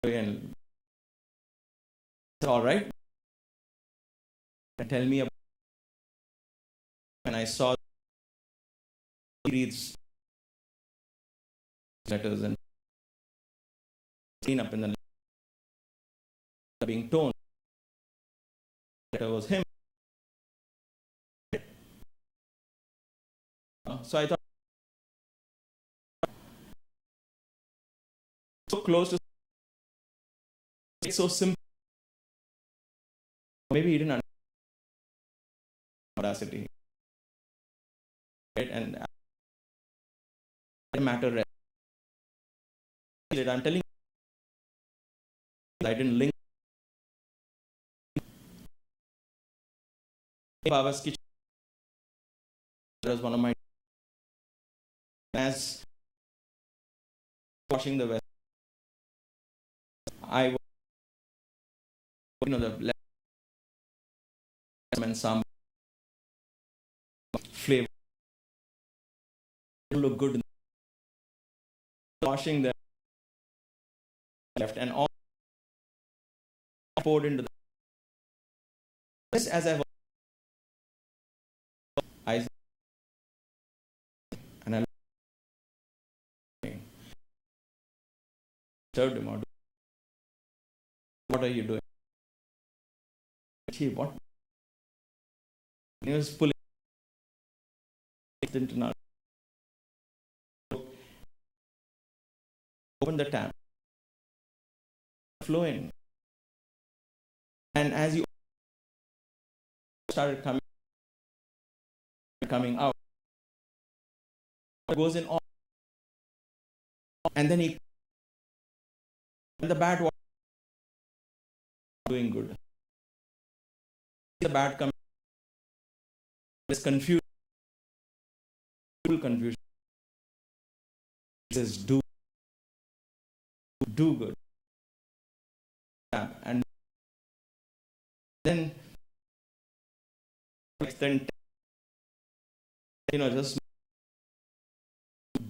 And all right. And tell me about when I saw he reads letters and clean up in the being torn. Letter was him. So I thought so close to it's so simple. Maybe he didn't understand audacity. and matter rest. I'm telling you, I didn't link Baba's kitchen. That was one of my, as washing the vessel. I, the and some flavor look good. Washing the left and all poured into the. Just as I and I served him out. What are you doing? What? He was pulling it into now. Open the tap, flowing, and as you started coming out, it goes in all, and then the bad water doing good. The bad coming is confused, confusion. It says do good, and then just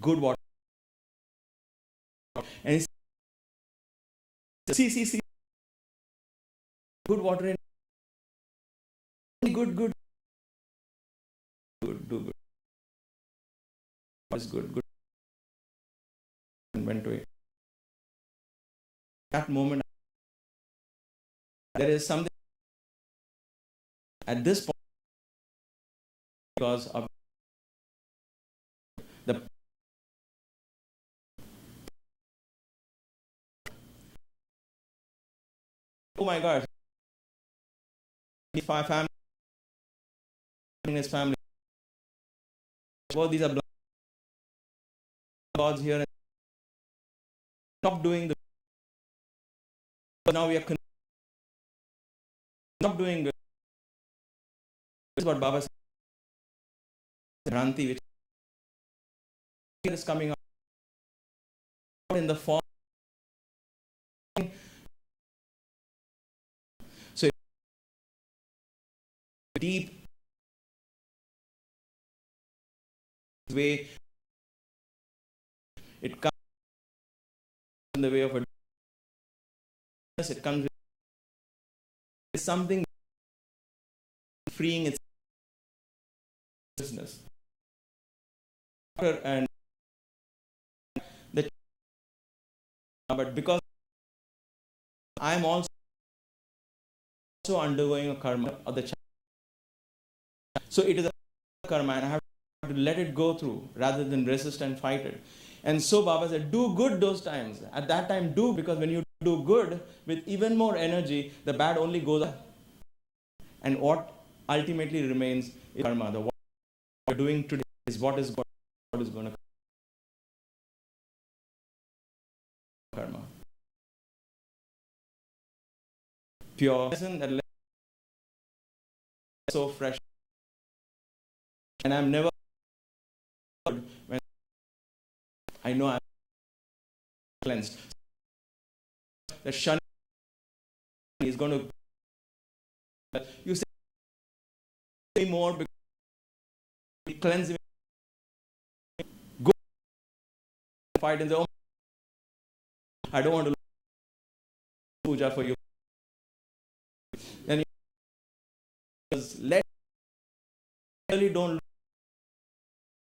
good water, and it's see good water and good do good. What is good and went to it. That moment, there is something at this point because of the oh my God, five family in his family. Well, these are gods here. And stop doing the. Now we are not doing good. This is what Baba said. Bhranti, which is coming out in the form. So deep way, it comes in the way of a. It comes with something freeing its business. And but because I am also undergoing a karma of the child, so it is a karma, and I have to let it go through rather than resist and fight it. And so Baba said, do good those times. At that time, do, because when you do good with even more energy, the bad only goes up. And what ultimately remains is karma. The what you're doing today is what is going to karma. Pure lesson that so fresh. And I'm never when I know I'm cleansed. The shun is going to you say more because it cleanses me. Go fight in the I don't want to puja for you. Then you let really don't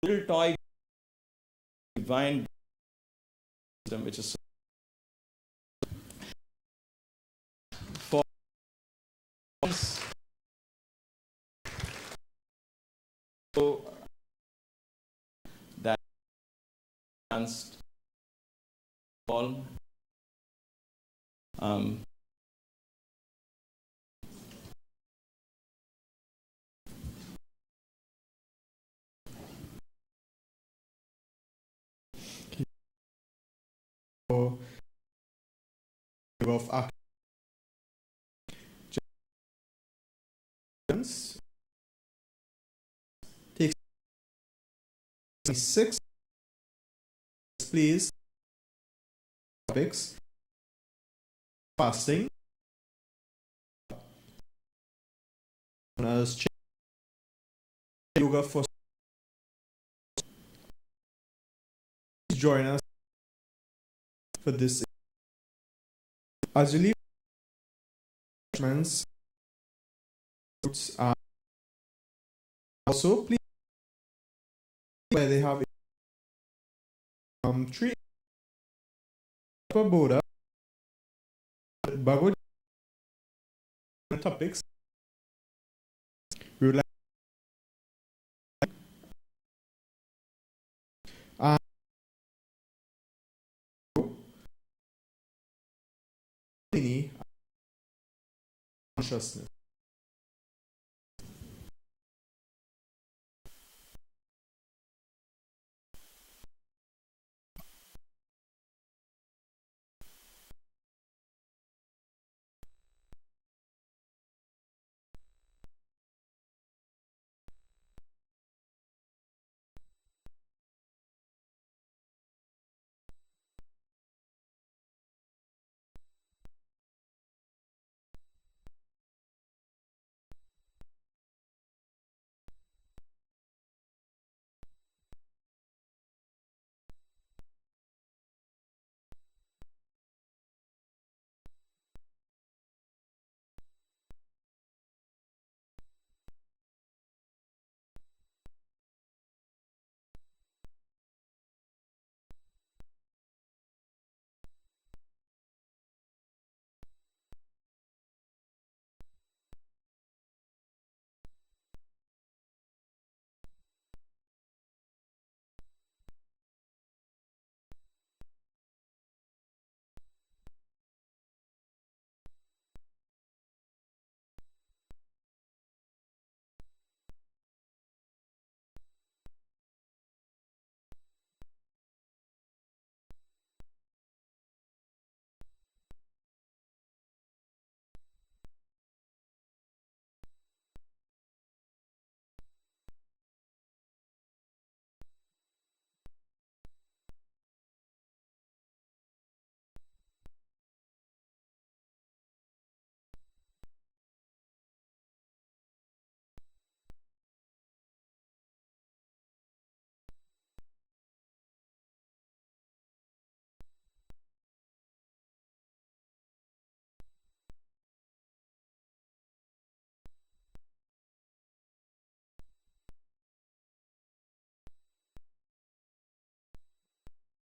little toy divine wisdom, which is for so that danced all of actions. Take 6, please. Topics: fasting, as yoga for. Join us for this. As you leave, also please where they have 3 pagoda topics. We would like consciousness.